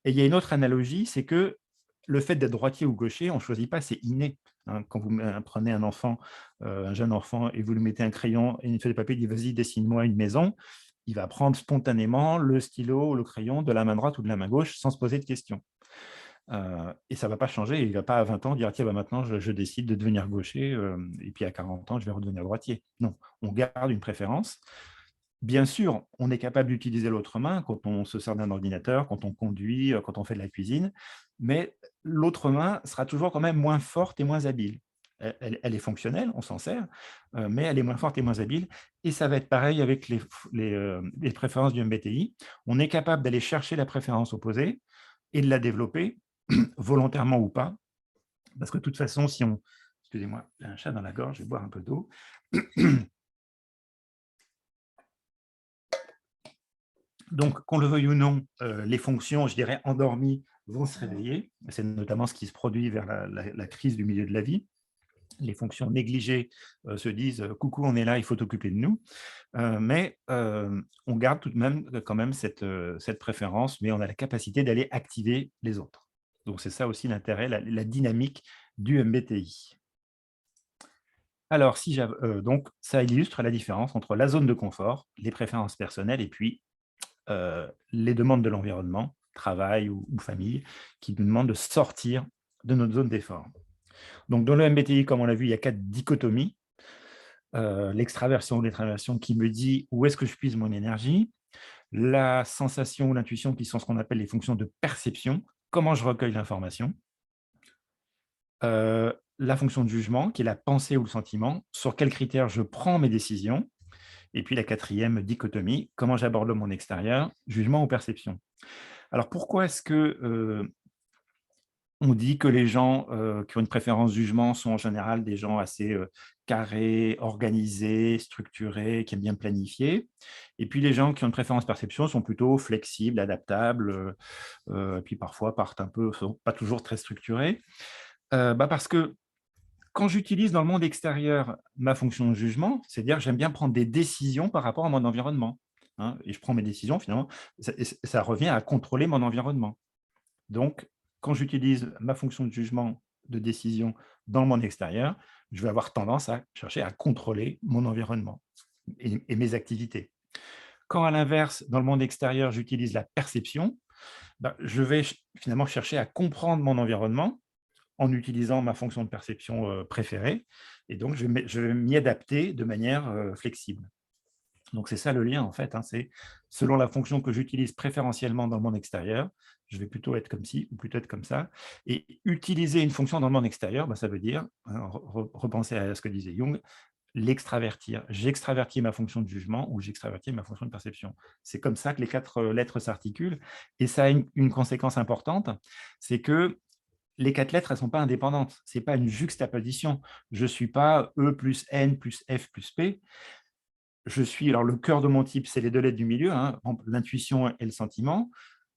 Et il y a une autre analogie, c'est que le fait d'être droitier ou gaucher, on ne choisit pas, c'est inné, hein. Quand vous prenez un enfant, un jeune enfant, et vous lui mettez un crayon et une feuille de papier, il dit « vas-y, dessine-moi une maison », il va prendre spontanément le stylo ou le crayon de la main droite ou de la main gauche sans se poser de questions. Et ça ne va pas changer. Il ne va pas à 20 ans dire « tiens, bah, maintenant, je décide de devenir gaucher, et puis à 40 ans, je vais redevenir droitier ». Non, on garde une préférence. Bien sûr, on est capable d'utiliser l'autre main quand on se sert d'un ordinateur, quand on conduit, quand on fait de la cuisine, mais l'autre main sera toujours quand même moins forte et moins habile. Elle est fonctionnelle, on s'en sert, mais elle est moins forte et moins habile. Et ça va être pareil avec les préférences du MBTI. On est capable d'aller chercher la préférence opposée et de la développer, volontairement ou pas, parce que de toute façon, si on... Excusez-moi, j'ai un chat dans la gorge, je vais boire un peu d'eau. Donc, qu'on le veuille ou non, les fonctions, je dirais, endormies vont se réveiller. C'est notamment ce qui se produit vers la crise du milieu de la vie. Les fonctions négligées se disent « coucou, on est là, il faut t'occuper de nous ». Mais on garde tout de même quand même cette préférence, mais on a la capacité d'aller activer les autres. Donc, c'est ça aussi l'intérêt, la dynamique du MBTI. Alors, donc, ça illustre la différence entre la zone de confort, les préférences personnelles, et puis les demandes de l'environnement, travail ou famille, qui nous demandent de sortir de notre zone d'effort. Donc, dans le MBTI, comme on l'a vu, il y a 4 dichotomies. L'extraversion ou l'introversion qui me dit où est-ce que je puise mon énergie, la sensation ou l'intuition qui sont ce qu'on appelle les fonctions de perception, comment je recueille l'information, la fonction de jugement qui est la pensée ou le sentiment, sur quels critères je prends mes décisions, et puis la 4e dichotomie, comment j'aborde le monde extérieur, jugement ou perception. Alors pourquoi est-ce que on dit que les gens qui ont une préférence jugement sont en général des gens assez carrés, organisés, structurés, qui aiment bien planifier. Et puis les gens qui ont une préférence perception sont plutôt flexibles, adaptables, et puis parfois partent un peu, sont pas toujours très structurés. Bah parce que quand j'utilise dans le monde extérieur ma fonction de jugement, c'est-à-dire que j'aime bien prendre des décisions par rapport à mon environnement, hein, et je prends mes décisions finalement, ça revient à contrôler mon environnement. Donc, quand j'utilise ma fonction de jugement, de décision dans le monde extérieur, je vais avoir tendance à chercher à contrôler mon environnement et mes activités. Quand, à l'inverse, dans le monde extérieur, j'utilise la perception, ben, je vais finalement chercher à comprendre mon environnement en utilisant ma fonction de perception préférée. Et donc, je vais m'y adapter de manière flexible. Donc, c'est ça le lien, en fait, hein, c'est selon la fonction que j'utilise préférentiellement dans le monde extérieur, je vais plutôt être comme ci ou plutôt être comme ça. Et utiliser une fonction dans le monde extérieur, bah, ça veut dire, hein, repenser à ce que disait Jung, l'extravertir. J'extravertis ma fonction de jugement ou j'extravertis ma fonction de perception. C'est comme ça que les 4 lettres s'articulent. Et ça a une conséquence importante, c'est que les 4 lettres, elles ne sont pas indépendantes. Ce n'est pas une juxtaposition. Je ne suis pas E plus N plus F plus P. je suis, alors le cœur de mon type, c'est les 2 lettres du milieu, hein, l'intuition et le sentiment,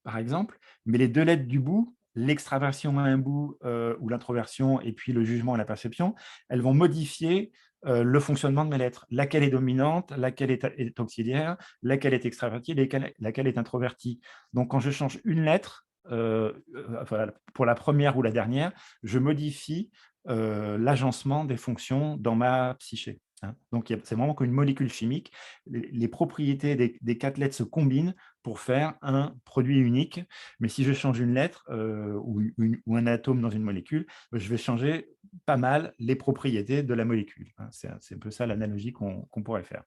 par exemple, mais les 2 lettres du bout, l'extraversion à un bout ou l'introversion et puis le jugement et la perception, elles vont modifier le fonctionnement de mes lettres. Laquelle est dominante, laquelle est auxiliaire, laquelle est extravertie, laquelle est introvertie. Donc, quand je change une lettre, enfin, pour la première ou la dernière, je modifie l'agencement des fonctions dans ma psyché. Hein. Donc, c'est vraiment qu'une molécule chimique. Les propriétés des 4 lettres se combinent pour faire un produit unique. Mais si je change une lettre ou un atome dans une molécule, je vais changer pas mal les propriétés de la molécule. Hein. C'est un peu ça l'analogie qu'on pourrait faire.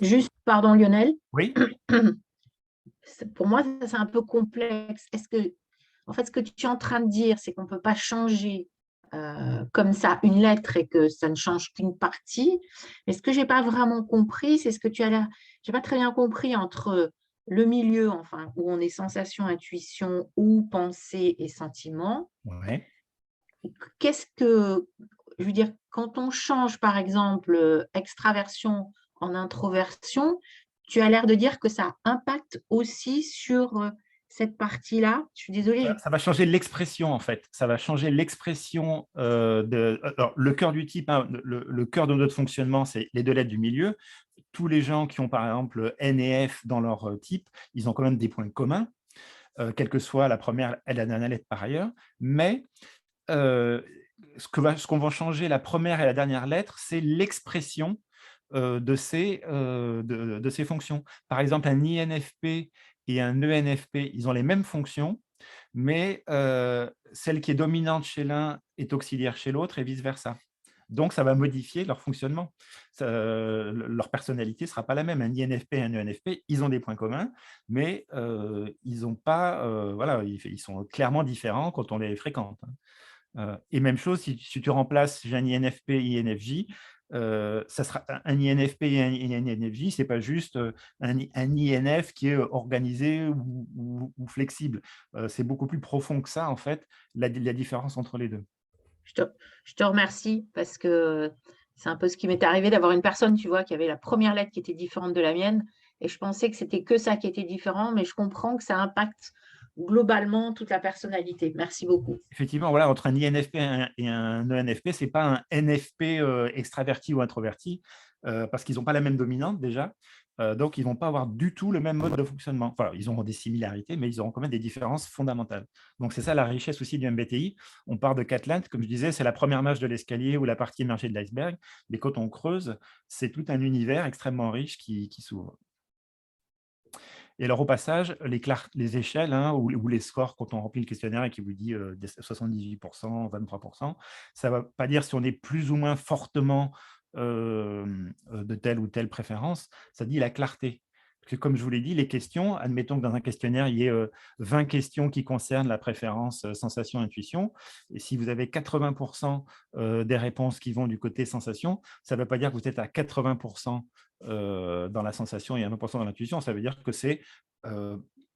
Juste, pardon Lionel, Oui, pour moi, c'est un peu complexe. En fait, ce que tu es en train de dire, c'est qu'on ne peut pas changer comme ça une lettre et que ça ne change qu'une partie. Mais ce que je n'ai pas vraiment compris, c'est ce que tu as là. Je n'ai pas très bien compris entre le milieu, enfin, où on est sensation, intuition ou pensée et sentiment. ouais. Qu'est-ce que, je veux dire, quand on change, par exemple, extraversion en introversion, tu as l'air de dire que ça impacte aussi sur cette partie-là. Je suis désolée. Ça va changer l'expression, en fait. Ça va changer l'expression de… Alors, le cœur du type, hein, le cœur de notre fonctionnement, c'est les 2 lettres du milieu. Tous les gens qui ont, par exemple, N et F dans leur type, ils ont quand même des points communs, quelle que soit la première et la dernière lettre par ailleurs. Mais ce qu'on va changer la première et la dernière lettre, c'est l'expression de ces fonctions. Par exemple, un INFP et un ENFP, ils ont les mêmes fonctions, mais celle qui est dominante chez l'un est auxiliaire chez l'autre et vice-versa. Donc, ça va modifier leur fonctionnement. Leur personnalité ne sera pas la même. Un INFP et un ENFP, ils ont des points communs, mais ils ont pas, voilà, ils sont clairement différents quand on les fréquente. Hein. Et même chose, si tu remplaces, j'ai un INFP, INFJ, ça sera un INFP et un INFJ, ce n'est pas juste un INF qui est organisé ou flexible. C'est beaucoup plus profond que ça, en fait, la différence entre les deux. Je te, je te remercie parce que c'est un peu ce qui m'est arrivé d'avoir une personne, tu vois, qui avait la première lettre qui était différente de la mienne. Et je pensais que c'était que ça qui était différent, mais je comprends que ça impacte globalement toute la personnalité. Merci beaucoup. Effectivement, voilà, entre un INFP et un ENFP, ce n'est pas un NFP extraverti ou introverti, parce qu'ils n'ont pas la même dominante déjà. Donc, ils ne vont pas avoir du tout le même mode de fonctionnement. Enfin, ils auront des similarités, mais ils auront quand même des différences fondamentales. Donc, c'est ça la richesse aussi du MBTI. On part de 4 lettres, comme je disais, c'est la première marche de l'escalier ou la partie émergée de l'iceberg. Mais quand on creuse, c'est tout un univers extrêmement riche qui s'ouvre. Et alors, au passage, les échelles hein, ou les scores, quand on remplit le questionnaire et qui vous dit 78%, 23%, ça ne va pas dire si on est plus ou moins fortement de telle ou telle préférence, ça dit la clarté. Parce que, comme je vous l'ai dit, les questions, admettons que dans un questionnaire, il y ait 20 questions qui concernent la préférence sensation-intuition, et si vous avez 80% des réponses qui vont du côté sensation, ça ne veut pas dire que vous êtes à 80% dans la sensation et à 20% dans l'intuition, ça veut dire que c'est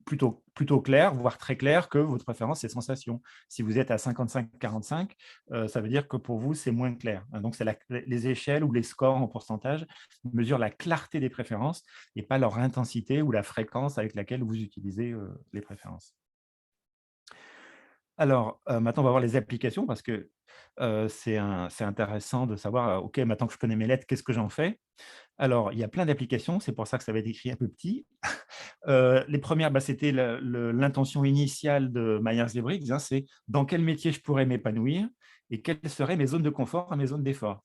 plutôt clair, voire très clair, que votre préférence, c'est sensation. Si vous êtes à 55-45, ça veut dire que pour vous, c'est moins clair. Donc, les échelles ou les scores en pourcentage mesurent la clarté des préférences et pas leur intensité ou la fréquence avec laquelle vous utilisez les préférences. Alors, maintenant, on va voir les applications parce que c'est intéressant de savoir, OK, maintenant que je connais mes lettres, qu'est-ce que j'en fais? Alors, il y a plein d'applications, c'est pour ça que ça va être écrit un peu petit. Les premières, c'était l'intention initiale de Myers-Briggs, hein, c'est dans quel métier je pourrais m'épanouir et quelles seraient mes zones de confort et mes zones d'effort.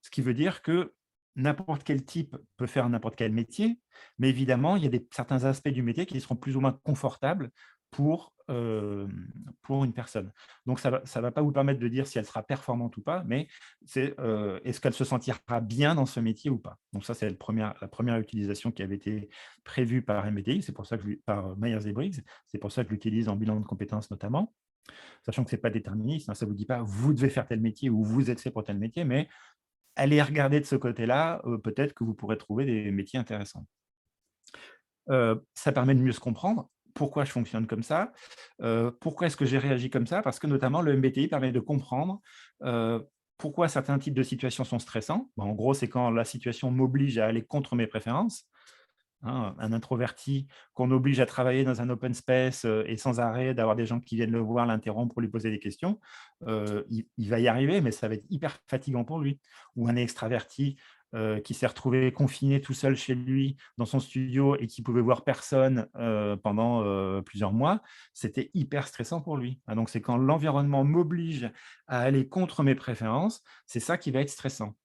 Ce qui veut dire que n'importe quel type peut faire n'importe quel métier, mais évidemment, il y a certains aspects du métier qui seront plus ou moins confortables pour une personne. Donc, ça ne va pas vous permettre de dire si elle sera performante ou pas, mais c'est est-ce qu'elle se sentira bien dans ce métier ou pas. Donc, ça, c'est la première utilisation qui avait été prévue par MBTI, c'est pour ça que par Myers-Briggs, c'est pour ça que je l'utilise en bilan de compétences notamment, sachant que ce n'est pas déterministe, hein, ça ne vous dit pas vous devez faire tel métier ou vous êtes fait pour tel métier, mais allez regarder de ce côté-là, peut-être que vous pourrez trouver des métiers intéressants. Ça permet de mieux se comprendre. Pourquoi je fonctionne comme ça? Pourquoi est-ce que j'ai réagi comme ça? Parce que notamment le MBTI permet de comprendre Pourquoi certains types de situations sont stressants? En gros, c'est quand la situation m'oblige à aller contre mes préférences. Hein, un introverti qu'on oblige à travailler dans un open space et sans arrêt, d'avoir des gens qui viennent le voir, l'interrompre pour lui poser des questions, il va y arriver, mais ça va être hyper fatigant pour lui. Ou un extraverti qui s'est retrouvé confiné tout seul chez lui dans son studio et qui pouvait voir personne pendant plusieurs mois, c'était hyper stressant pour lui. Ah, donc c'est quand l'environnement m'oblige à aller contre mes préférences, c'est ça qui va être stressant.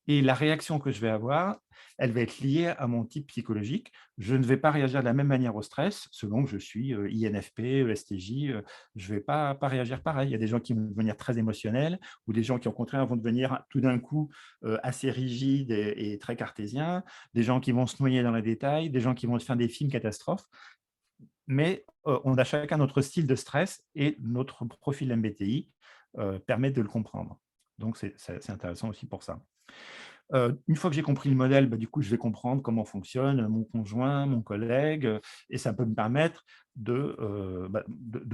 Et la réaction que je vais avoir, elle va être liée à mon type psychologique. Je ne vais pas réagir de la même manière au stress, selon que je suis INFP, ESTJ, je ne vais pas réagir pareil. Il y a des gens qui vont devenir très émotionnels ou des gens qui, au contraire, vont devenir tout d'un coup assez rigides et très cartésiens, des gens qui vont se noyer dans les détails, des gens qui vont se faire des films catastrophes. Mais on a chacun notre style de stress et notre profil MBTI permet de le comprendre. Donc, c'est intéressant aussi pour ça. Une fois que j'ai compris le modèle, du coup, je vais comprendre comment fonctionne mon conjoint, mon collègue, et ça peut me permettre de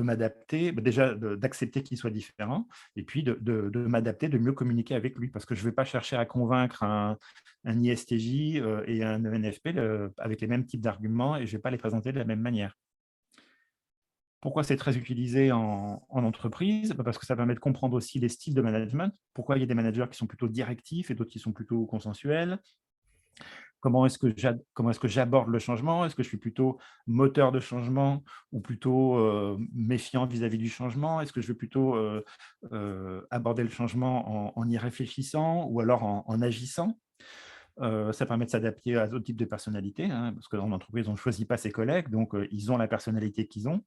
m'adapter, déjà d'accepter qu'il soit différent, et puis de m'adapter, de mieux communiquer avec lui. Parce que je ne vais pas chercher à convaincre un ISTJ et un ENFP avec les mêmes types d'arguments, et je ne vais pas les présenter de la même manière. Pourquoi c'est très utilisé en entreprise? Parce que ça permet de comprendre aussi les styles de management. Pourquoi il y a des managers qui sont plutôt directifs et d'autres qui sont plutôt consensuels? Comment est-ce que j'aborde le changement? Est-ce que je suis plutôt moteur de changement ou plutôt méfiant vis-à-vis du changement? Est-ce que je vais plutôt aborder le changement en y réfléchissant ou alors en agissant? Ça permet de s'adapter à d'autres types de personnalités, hein, parce qu'en entreprise, on ne choisit pas ses collègues, donc ils ont la personnalité qu'ils ont.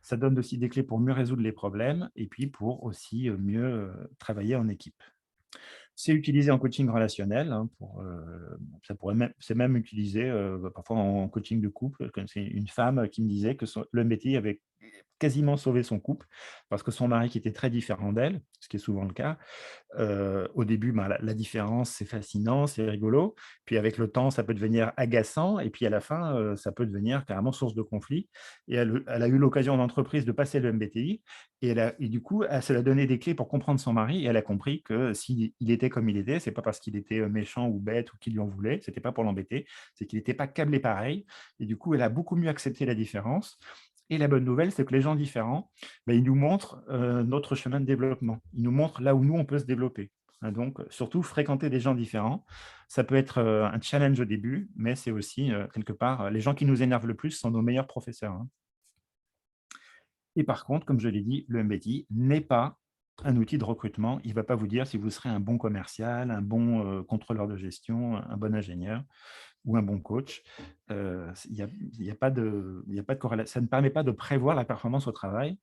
Ça donne aussi des clés pour mieux résoudre les problèmes et puis pour aussi mieux travailler en équipe. C'est utilisé en coaching relationnel, hein, c'est même utilisé parfois en coaching de couple. Comme c'est une femme qui me disait que le métier avait quasiment sauvé son couple parce que son mari, qui était très différent d'elle, ce qui est souvent le cas, au début, la différence, c'est fascinant, c'est rigolo. Puis avec le temps, ça peut devenir agaçant et puis à la fin, ça peut devenir carrément source de conflit. Et elle a eu l'occasion en entreprise de passer le MBTI et du coup, elle se l'a donné des clés pour comprendre son mari et elle a compris que s'il était comme il était, c'est pas parce qu'il était méchant ou bête ou qu'il lui en voulait, c'était pas pour l'embêter, c'est qu'il n'était pas câblé pareil. Et du coup, elle a beaucoup mieux accepté la différence. Et la bonne nouvelle, c'est que les gens différents, ils nous montrent notre chemin de développement. Ils nous montrent là où nous, on peut se développer. Hein, donc, surtout, fréquenter des gens différents, ça peut être un challenge au début, mais c'est aussi, quelque part, les gens qui nous énervent le plus sont nos meilleurs professeurs. Hein. Et par contre, comme je l'ai dit, le MBTI n'est pas un outil de recrutement. Il ne va pas vous dire si vous serez un bon commercial, un bon contrôleur de gestion, un bon ingénieur ou un bon coach. Il y a pas de corrélation. Ça ne permet pas de prévoir la performance au travail.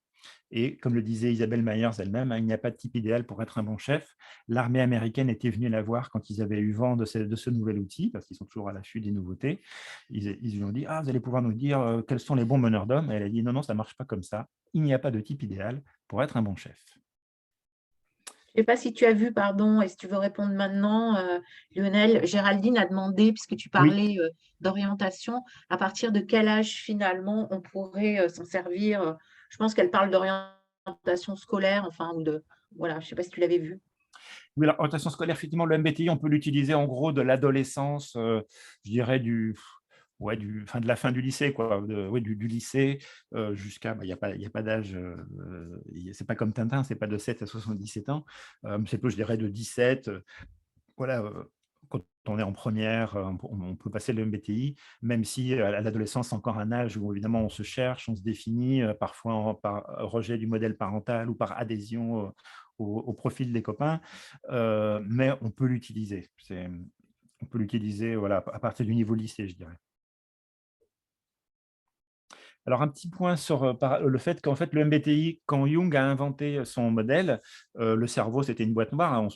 Et comme le disait Isabelle Myers elle-même, hein, il n'y a pas de type idéal pour être un bon chef. L'armée américaine était venue la voir quand ils avaient eu vent de ce nouvel outil, parce qu'ils sont toujours à l'affût des nouveautés. Ils lui ont dit « Ah, vous allez pouvoir nous dire quels sont les bons meneurs d'hommes ?» Et elle a dit « Non, non, ça ne marche pas comme ça. Il n'y a pas de type idéal pour être un bon chef. » Je ne sais pas si tu as vu, pardon, et si tu veux répondre maintenant, Lionel, Géraldine a demandé, puisque tu Oui, parlais d'orientation, à partir de quel âge finalement on pourrait s'en servir. Je pense qu'elle parle d'orientation scolaire, enfin, ou de, voilà, je ne sais pas si tu l'avais vu. oui, l'orientation scolaire, effectivement, le MBTI, on peut l'utiliser en gros de l'adolescence, je dirais ouais, enfin, de la fin du lycée, quoi, ouais, du lycée jusqu'à, il y a pas d'âge, c'est pas comme Tintin, c'est pas de 7 à 77 ans, c'est plus, je dirais, de 17, voilà, quand on est en première, on peut passer le MBTI, même si à l'adolescence, c'est encore un âge où évidemment on se cherche, on se définit, parfois par rejet du modèle parental ou par adhésion au profil des copains, mais on peut l'utiliser. On peut l'utiliser, voilà, à partir du niveau lycée, je dirais. Alors, un petit point sur le fait qu'en fait, le MBTI, quand Jung a inventé son modèle, le cerveau, c'était une boîte noire. Hein.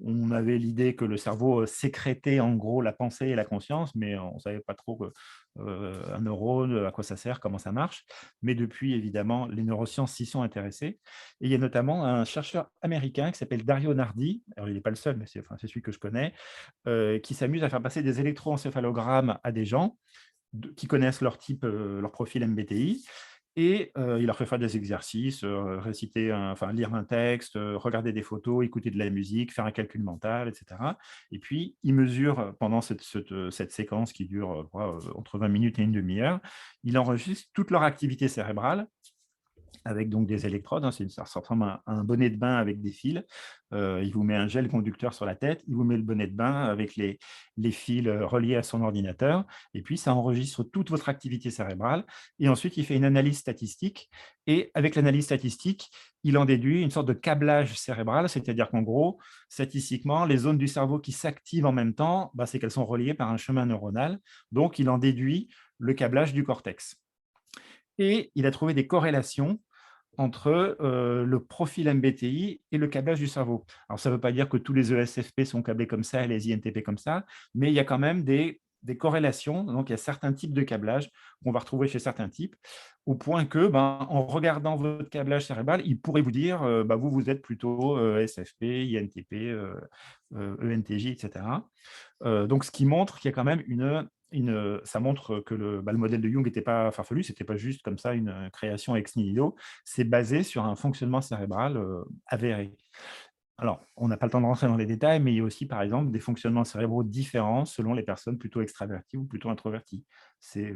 On avait l'idée que le cerveau sécrétait en gros la pensée et la conscience, mais on ne savait pas trop un neurone, à quoi ça sert, comment ça marche. Mais depuis, évidemment, les neurosciences s'y sont intéressées. Et il y a notamment un chercheur américain qui s'appelle Dario Nardi, alors il n'est pas le seul, mais c'est celui que je connais, qui s'amuse à faire passer des électroencéphalogrammes à des gens qui connaissent leur type, leur profil MBTI. Et il leur fait faire des exercices, réciter enfin lire un texte, regarder des photos, écouter de la musique, faire un calcul mental et cetera. Et puis il mesure, pendant cette séquence qui dure, entre 20 minutes et une demi-heure, il enregistre toute leur activité cérébrale avec donc des électrodes, hein, ça ressemble à un bonnet de bain avec des fils. Il vous met un gel conducteur sur la tête, il vous met le bonnet de bain avec les fils reliés à son ordinateur, et puis ça enregistre toute votre activité cérébrale. Et ensuite, il fait une analyse statistique, et avec l'analyse statistique, il en déduit une sorte de câblage cérébral, c'est-à-dire qu'en gros, statistiquement, les zones du cerveau qui s'activent en même temps, bah, c'est qu'elles sont reliées par un chemin neuronal. Donc, il en déduit le câblage du cortex. Et il a trouvé des corrélations entre le profil MBTI et le câblage du cerveau. Alors, ça ne veut pas dire que tous les ESFP sont câblés comme ça et les INTP comme ça, mais il y a quand même des corrélations. Donc, il y a certains types de câblage qu'on va retrouver chez certains types, au point que, ben, en regardant votre câblage cérébral, il pourrait vous dire, bah, vous êtes plutôt SFP, INTP, ENTJ, etc. Donc, ce qui montre qu'il y a quand même ça montre que le modèle de Jung n'était pas farfelu, ce n'était pas juste comme ça une création ex nihilo, c'est basé sur un fonctionnement cérébral avéré. Alors, on n'a pas le temps de rentrer dans les détails, mais il y a aussi, par exemple, des fonctionnements cérébraux différents selon les personnes plutôt extraverties ou plutôt introverties. C'est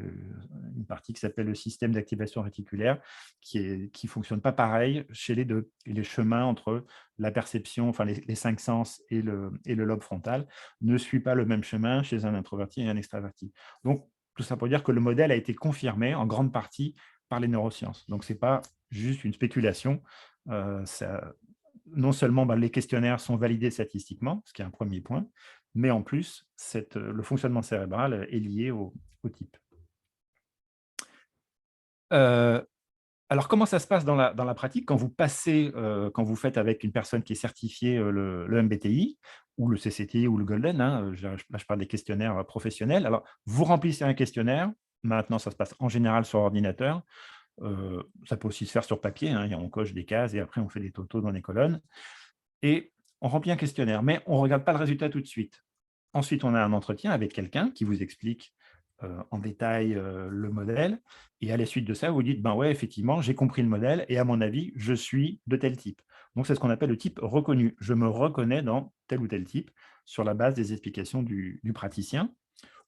une partie qui s'appelle le système d'activation réticulaire, qui ne fonctionne pas pareil chez les deux. Et les chemins entre la perception, enfin les cinq sens et le lobe frontal ne suivent pas le même chemin chez un introverti et un extraverti. Donc, tout ça pour dire que le modèle a été confirmé en grande partie par les neurosciences. Donc, ce n'est pas juste une spéculation. Non seulement les questionnaires sont validés statistiquement, ce qui est un premier point, mais en plus, le fonctionnement cérébral est lié au type. Alors, comment ça se passe dans la pratique quand vous passez, quand vous faites avec une personne qui est certifiée le MBTI ou le CCTI ou le Golden, hein, là, je parle des questionnaires professionnels. Alors, vous remplissez un questionnaire. Maintenant, ça se passe en général sur ordinateur. Ça peut aussi se faire sur papier, hein, on coche des cases et après on fait des totaux dans les colonnes. Et on remplit un questionnaire, mais on ne regarde pas le résultat tout de suite. Ensuite, on a un entretien avec quelqu'un qui vous explique en détail le modèle. Et à la suite de ça, vous dites, ben ouais, effectivement, j'ai compris le modèle et à mon avis, je suis de tel type. Donc, c'est ce qu'on appelle le type reconnu. Je me reconnais dans tel ou tel type sur la base des explications du praticien.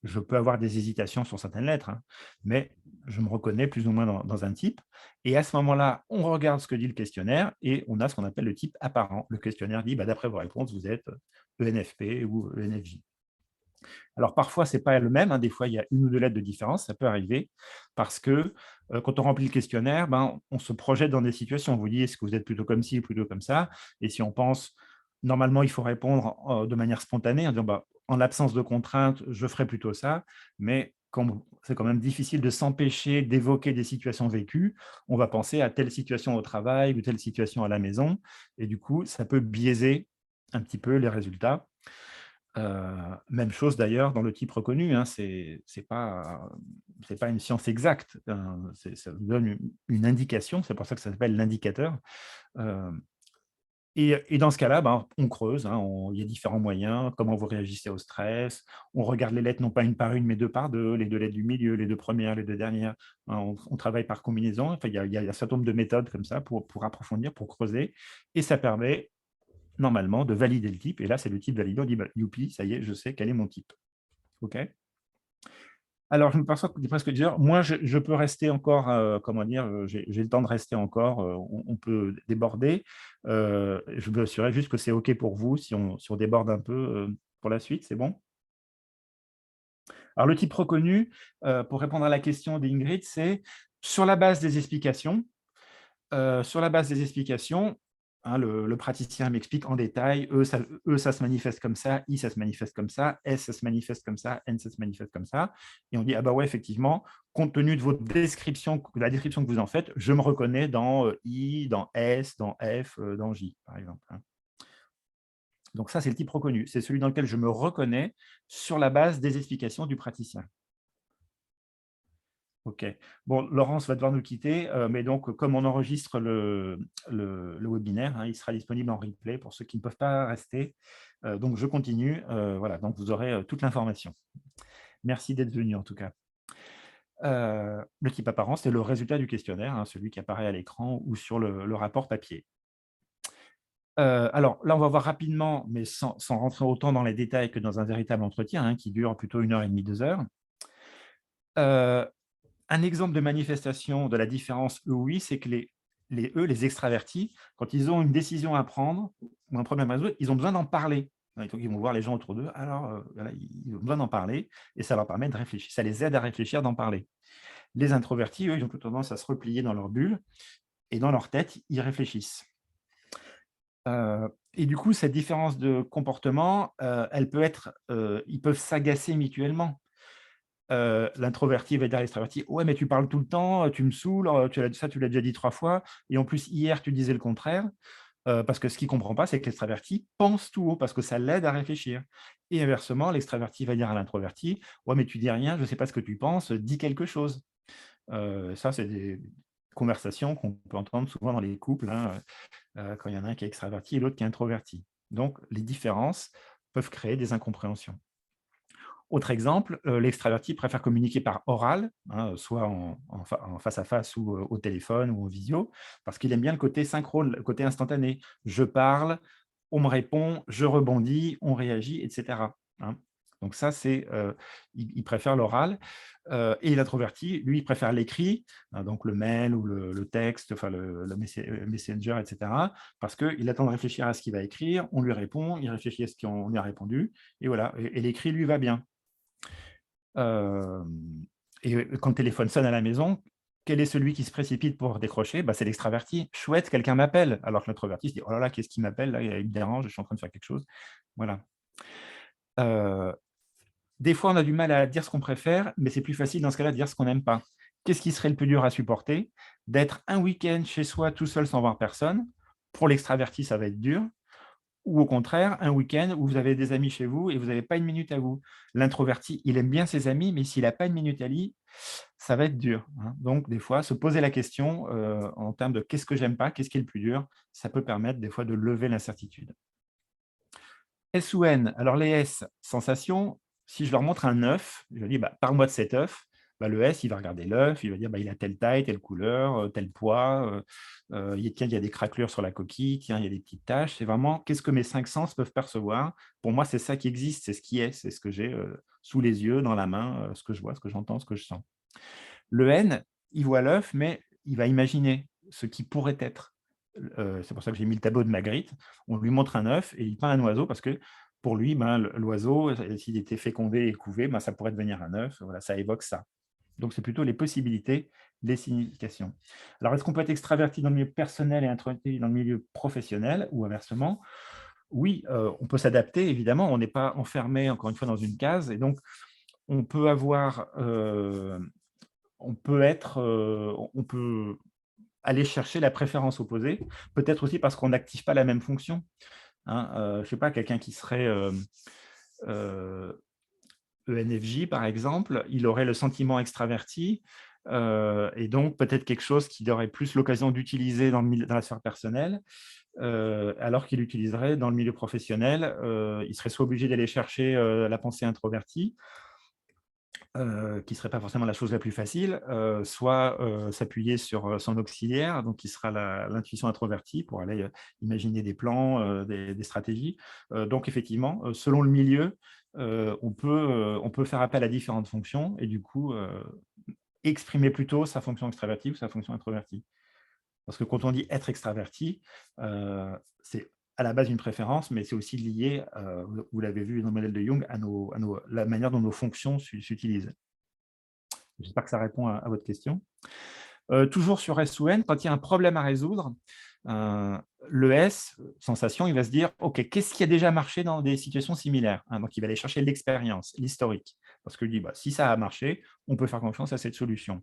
Je peux avoir des hésitations sur certaines lettres, hein, mais je me reconnais plus ou moins dans un type. Et à ce moment-là, on regarde ce que dit le questionnaire et on a ce qu'on appelle le type apparent. Le questionnaire dit, bah, d'après vos réponses, vous êtes ENFP ou ENFJ. Alors parfois, ce n'est pas le même, hein, des fois, il y a une ou deux lettres de différence, ça peut arriver, parce que quand on remplit le questionnaire, ben, on se projette dans des situations. On vous dit, est-ce que vous êtes plutôt comme ci ou plutôt comme ça? Et si on pense, normalement, il faut répondre de manière spontanée, en disant, bah, en l'absence de contraintes, je ferai plutôt ça, mais c'est quand même difficile de s'empêcher d'évoquer des situations vécues. On va penser à telle situation au travail ou telle situation à la maison, et du coup, ça peut biaiser un petit peu les résultats. Même chose d'ailleurs dans le type reconnu, hein, c'est pas une science exacte, ça vous donne une indication, c'est pour ça que ça s'appelle l'indicateur. Heu et dans ce cas-là, ben, on creuse, hein, il y a différents moyens, comment vous réagissez au stress. On regarde les lettres non pas une par une, mais deux par deux, les deux lettres du milieu, les deux premières, les deux dernières. Hein, on travaille par combinaison. Enfin, il y a un certain nombre de méthodes comme ça pour approfondir, pour creuser, et ça permet normalement de valider le type. Et là, c'est le type validé. On dit, bah, youpi, ça y est, je sais quel est mon type. OK. Alors, je me perçois qu'il est presque 10 heures. Moi, je peux rester encore, comment dire, j'ai le temps de rester encore, on peut déborder. Je veux assurer juste que c'est OK pour vous si on déborde un peu pour la suite, c'est bon? Alors, le type reconnu, pour répondre à la question d'Ingrid, c'est sur la base des explications. Sur la base des explications, hein, le praticien m'explique en détail, ça se manifeste comme ça, I, ça se manifeste comme ça, S, ça se manifeste comme ça, N, ça se manifeste comme ça. Et on dit, ah bah ouais, effectivement, compte tenu de votre description, de la description que vous en faites, je me reconnais dans I, dans S, dans F, dans J, par exemple. Hein. Donc ça, c'est le type reconnu. C'est celui dans lequel je me reconnais sur la base des explications du praticien. OK. Bon, Laurence va devoir nous quitter, mais donc comme on enregistre le webinaire, hein, il sera disponible en replay pour ceux qui ne peuvent pas rester. Donc je continue, voilà, donc vous aurez toute l'information. Merci d'être venu en tout cas. Le type apparent, c'est le résultat du questionnaire, hein, celui qui apparaît à l'écran ou sur le rapport papier. Alors là, on va voir rapidement, mais sans rentrer autant dans les détails que dans un véritable entretien, hein, qui dure plutôt 1 h 30, 2 heures. Un exemple de manifestation de la différence eux-oui, c'est que les extravertis, quand ils ont une décision à prendre ou un problème à résoudre, ils ont besoin d'en parler. Donc, ils vont voir les gens autour d'eux, alors voilà, ils ont besoin d'en parler et ça leur permet de réfléchir, ça les aide à réfléchir, d'en parler. Les introvertis, eux, ils ont plutôt tendance à se replier dans leur bulle et dans leur tête, ils réfléchissent. Et du coup, cette différence de comportement, elle peut être, ils peuvent s'agacer mutuellement. L'introverti va dire à l'extraverti: «Ouais, mais tu parles tout le temps, tu me saoules, tu l'as déjà dit 3 fois et en plus hier tu disais le contraire». Parce que ce qu'il ne comprend pas, c'est que l'extraverti pense tout haut parce que ça l'aide à réfléchir et inversement, l'extraverti va dire à l'introverti: «Ouais, mais tu dis rien, je ne sais pas ce que tu penses, dis quelque chose». Ça, c'est des conversations qu'on peut entendre souvent dans les couples, hein, quand il y en a un qui est extraverti et l'autre qui est introverti. Donc les différences peuvent créer des incompréhensions. Autre exemple, l'extraverti préfère communiquer par oral, hein, soit en face à face ou au téléphone ou en visio, parce qu'il aime bien le côté synchrone, le côté instantané. Je parle, on me répond, je rebondis, on réagit, et cetera, hein. Donc ça, il préfère l'oral, et l'introverti, lui, il préfère l'écrit, hein, donc le mail ou le texte, enfin le Messenger, et cetera, parce qu'il attend de réfléchir à ce qu'il va écrire, on lui répond, il réfléchit à ce qu'on lui a répondu, et voilà, et l'écrit lui va bien. Hem et quand le téléphone sonne à la maison, quel est celui qui se précipite pour décrocher? Bah, c'est l'extraverti. «Chouette, quelqu'un m'appelle!» alors que l'introverti se dit: «Oh là là, qu'est-ce qui m'appelle là? Il me dérange, je suis en train de faire quelque chose». Voilà. Heu, des fois, on a du mal à dire ce qu'on préfère, mais c'est plus facile dans ce cas-là de dire ce qu'on n'aime pas. Qu'est-ce qui serait le plus dur à supporter? D'être un week-end chez soi tout seul sans voir personne. Pour l'extraverti, ça va être dur. Ou au contraire, un week-end où vous avez des amis chez vous et vous n'avez pas une minute à vous. L'introverti, il aime bien ses amis, mais s'il n'a pas une minute à lui, ça va être dur, hein. Donc des fois, se poser la question, en termes de: «Qu'est-ce que j'aime pas? Qu'est-ce qui est le plus dur?» ça peut permettre des fois de lever l'incertitude. S ou N, alors les S, sensations, si je leur montre un œuf, je leur dis: «Bah, parle-moi de cet œuf». Bah, le S, il va regarder l'œuf, il va dire: «Bah, il a telle taille, telle couleur, tel poids, tiens, il y a des craquelures sur la coquille, tiens, il y a des petites taches». C'est vraiment qu'est-ce que mes 5 sens peuvent percevoir. Pour moi, c'est ça qui existe, c'est ce qui est, c'est ce que j'ai, sous les yeux, dans la main, ce que je vois, ce que j'entends, ce que je sens. Le N, il voit l'œuf, mais il va imaginer ce qui pourrait être. C'est pour ça que j'ai mis le tableau de Magritte. On lui montre un œuf et il peint un oiseau parce que pour lui, ben, l'oiseau, s'il était fécondé et couvé, ben, ça pourrait devenir un œuf. Voilà, ça évoque ça. Donc, c'est plutôt les possibilités, les significations. Alors, est-ce qu'on peut être extraverti dans le milieu personnel et introverti dans le milieu professionnel ou inversement? Oui, on peut s'adapter, évidemment. On n'est pas enfermé, encore une fois, dans une case. Et donc, on peut avoir, on peut aller chercher la préférence opposée, peut-être aussi parce qu'on n'active pas la même fonction, hein. Je ne sais pas, quelqu'un qui serait, heu, ENFJ par exemple, il aurait le sentiment extraverti, et donc peut-être quelque chose qu'il aurait plus l'occasion d'utiliser dans la sphère personnelle, alors qu'il l'utiliserait dans le milieu professionnel. Il serait soit obligé d'aller chercher, la pensée introvertie, qui serait pas forcément la chose la plus facile, soit, s'appuyer sur, son auxiliaire, donc qui sera l'intuition introvertie pour aller, imaginer des plans, des stratégies. Donc effectivement, selon le milieu, on peut faire appel à différentes fonctions et du coup, exprimer plutôt sa fonction extravertie ou sa fonction introvertie. Parce que quand on dit être extraverti, c'est à la base une préférence, mais c'est aussi lié, vous l'avez vu dans le modèle de Jung, à la manière dont nos fonctions s'utilisent. J'espère que ça répond à votre question. Toujours sur S ou N, quand il y a un problème à résoudre, heu, le S, sensation, il va se dire: «OK, qu'est-ce qui a déjà marché dans des situations similaires?» hein, donc il va aller chercher l'expérience, l'historique. Parce qu'il dit: «Bah, si ça a marché, on peut faire confiance à cette solution».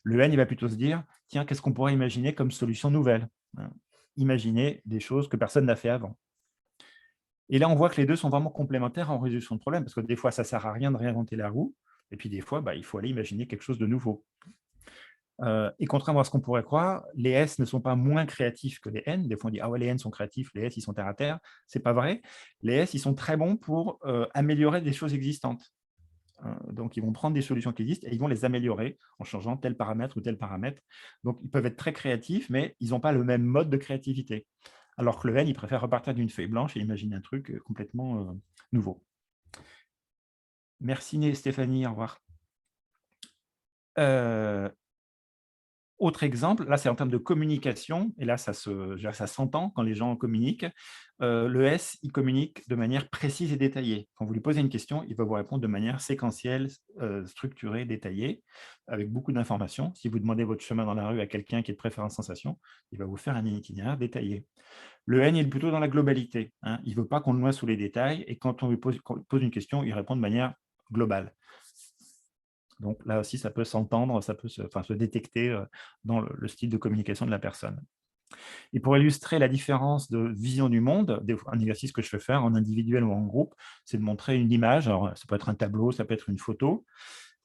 Le N, il va plutôt se dire: «Tiens, qu'est-ce qu'on pourrait imaginer comme solution nouvelle?» hein, imaginer des choses que personne n'a fait avant. Et là, on voit que les 2 sont vraiment complémentaires en résolution de problèmes, parce que des fois, ça ne sert à rien de réinventer la roue et puis des fois, bah, il faut aller imaginer quelque chose de nouveau. Et contrairement à ce qu'on pourrait croire, les S ne sont pas moins créatifs que les N. Des fois, on dit: «Ah ouais, les N sont créatifs, les S, ils sont terre à terre». C'est pas vrai. Les S, ils sont très bons pour, améliorer des choses existantes. hein. Donc, ils vont prendre des solutions qui existent et ils vont les améliorer en changeant tel paramètre ou tel paramètre. Donc, ils peuvent être très créatifs, mais ils n'ont pas le même mode de créativité. Alors que le N, il préfère repartir d'une feuille blanche et imaginer un truc complètement nouveau. Merci Stéphanie, au revoir. Autre exemple, là c'est en termes de communication, et là ça s'entend quand les gens communiquent. Le S, il communique de manière précise et détaillée. Quand vous lui posez une question, il va vous répondre de manière séquentielle, structurée, détaillée, avec beaucoup d'informations. Si vous demandez votre chemin dans la rue à quelqu'un qui est de préférence sensation, il va vous faire un itinéraire détaillé. Le N, il est plutôt dans la globalité, hein. Il ne veut pas qu'on le noie sous les détails, et quand on lui pose une question, il répond de manière globale. Donc là aussi, ça peut s'entendre, ça peut se détecter dans le style de communication de la personne. Et pour illustrer la différence de vision du monde, un exercice que je fais faire en individuel ou en groupe, c'est de montrer une image. Alors, ça peut être un tableau, ça peut être une photo.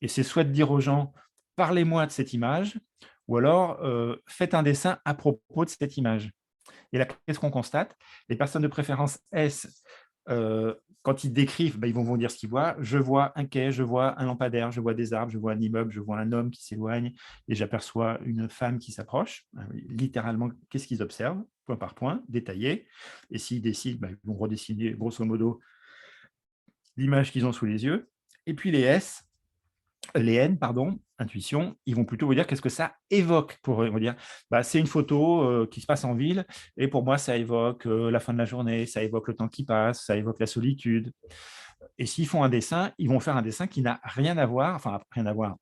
Et c'est soit de dire aux gens, parlez-moi de cette image, ou alors faites un dessin à propos de cette image. Et là, qu'est-ce qu'on constate? Les personnes de préférence S, quand ils décrivent, ils vont vous dire ce qu'ils voient. Je vois un quai, je vois un lampadaire, je vois des arbres, je vois un immeuble, je vois un homme qui s'éloigne et j'aperçois une femme qui s'approche. Littéralement, qu'est-ce qu'ils observent? Point par point, détaillé. Et s'ils décident, ils vont redessiner grosso modo l'image qu'ils ont sous les yeux. Et puis les N, pardon, intuition, ils vont plutôt vous dire qu'est-ce que ça évoque pour eux. Ils vont dire, c'est une photo qui se passe en ville, et pour moi, ça évoque la fin de la journée, ça évoque le temps qui passe, ça évoque la solitude. Et s'ils font un dessin, ils vont faire un dessin qui n'a rien à voir, enfin, rien à voir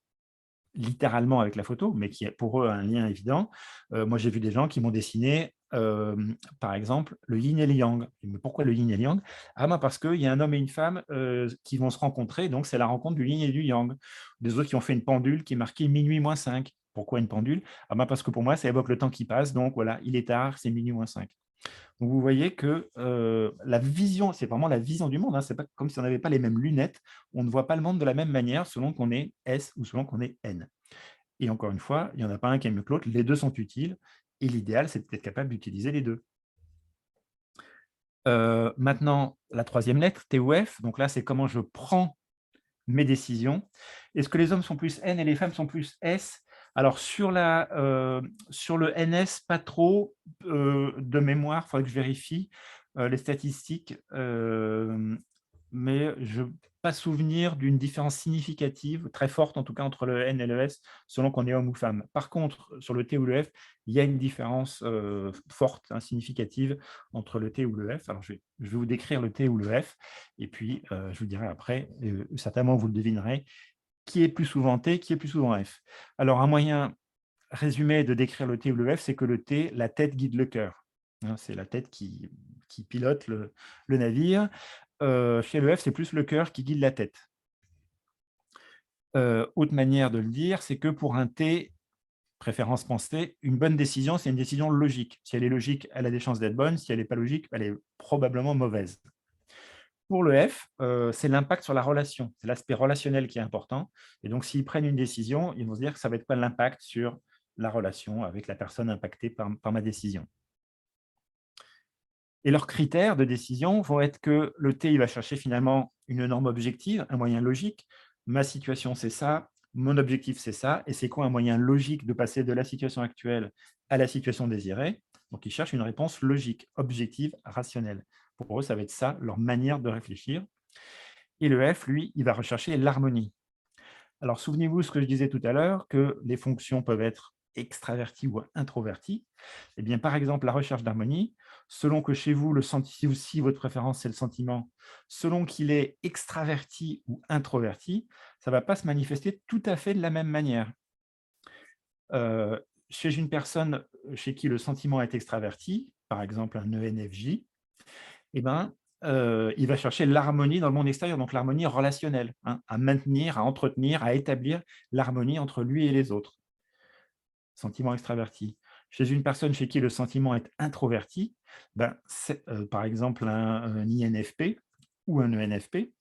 littéralement avec la photo, mais qui est pour eux un lien évident. Moi, j'ai vu des gens qui m'ont dessiné, par exemple, le yin et le yang. Mais pourquoi le yin et le yang? Parce qu'il y a un homme et une femme qui vont se rencontrer, donc c'est la rencontre du yin et du yang. Des autres qui ont fait une pendule qui est marquée minuit moins 5. Pourquoi une pendule? Parce que pour moi, ça évoque le temps qui passe, donc voilà, il est tard, c'est minuit moins 5. Donc, vous voyez que la vision, c'est vraiment la vision du monde, hein. C'est pas comme si on n'avait pas les mêmes lunettes. On ne voit pas le monde de la même manière selon qu'on est S ou selon qu'on est N. Et encore une fois, il n'y en a pas un qui est mieux que l'autre. Les deux sont utiles. Et l'idéal, c'est d'être capable d'utiliser les deux. Maintenant, la troisième lettre, T ou F. Donc là, c'est comment je prends mes décisions. Est-ce que les hommes sont plus N et les femmes sont plus S? Alors, sur le NS, pas trop de mémoire, il faudrait que je vérifie les statistiques, mais je n'ai pas souvenir d'une différence significative, très forte en tout cas, entre le N et le S, selon qu'on est homme ou femme. Par contre, sur le T ou le F, il y a une différence forte, hein, significative entre le T ou le F. Alors, je vais vous décrire le T ou le F, et puis je vous dirai après, certainement vous le devinerez, qui est plus souvent T, qui est plus souvent F. Alors, un moyen résumé de décrire le T ou le F, c'est que le T, la tête guide le cœur. Hein, c'est la tête qui pilote le navire. Chez le F, c'est plus le cœur qui guide la tête. Autre manière de le dire, c'est que pour un T, préférence pensée, une bonne décision, c'est une décision logique. Si elle est logique, elle a des chances d'être bonne. Si elle n'est pas logique, elle est probablement mauvaise. Pour le F, c'est l'impact sur la relation. C'est l'aspect relationnel qui est important. Et donc, s'ils prennent une décision, ils vont se dire que ça va être quoi l'impact sur la relation avec la personne impactée par ma décision. Et leurs critères de décision vont être que le T, il va chercher finalement une norme objective, un moyen logique. Ma situation, c'est ça. Mon objectif, c'est ça. Et c'est quoi un moyen logique de passer de la situation actuelle à la situation désirée? Donc, ils cherchent une réponse logique, objective, rationnelle. Pour eux, ça va être ça, leur manière de réfléchir. Et le F, lui, il va rechercher l'harmonie. Alors, souvenez-vous ce que je disais tout à l'heure, que les fonctions peuvent être extraverties ou introverties. Eh bien, par exemple, la recherche d'harmonie, selon que chez vous, si votre préférence, c'est le sentiment, selon qu'il est extraverti ou introverti, ça ne va pas se manifester tout à fait de la même manière. Chez une personne chez qui le sentiment est extraverti, par exemple un ENFJ, eh ben, il va chercher l'harmonie dans le monde extérieur, donc l'harmonie relationnelle, hein, à maintenir, à entretenir, à établir l'harmonie entre lui et les autres. Sentiment extraverti. Chez une personne chez qui le sentiment est introverti, c'est par exemple un INFP ou un ENFP,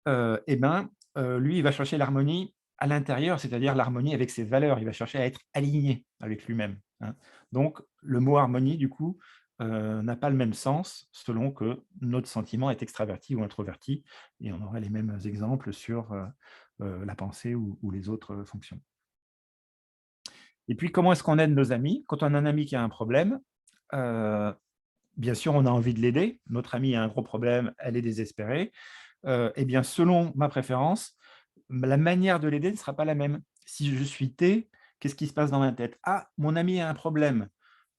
lui, il va chercher l'harmonie à l'intérieur, c'est-à-dire l'harmonie avec ses valeurs. Il va chercher à être aligné avec lui-même, hein. Donc, le mot harmonie, du coup, n'a pas le même sens selon que notre sentiment est extraverti ou introverti. Et on aurait les mêmes exemples sur la pensée ou les autres fonctions. Et puis, comment est-ce qu'on aide nos amis? Quand on a un ami qui a un problème, euh, bien sûr, on a envie de l'aider. Notre amie a un gros problème, elle est désespérée. Eh bien, selon ma préférence, la manière de l'aider ne sera pas la même. Si je suis T, qu'est-ce qui se passe dans ma tête? Ah, mon amie a un problème.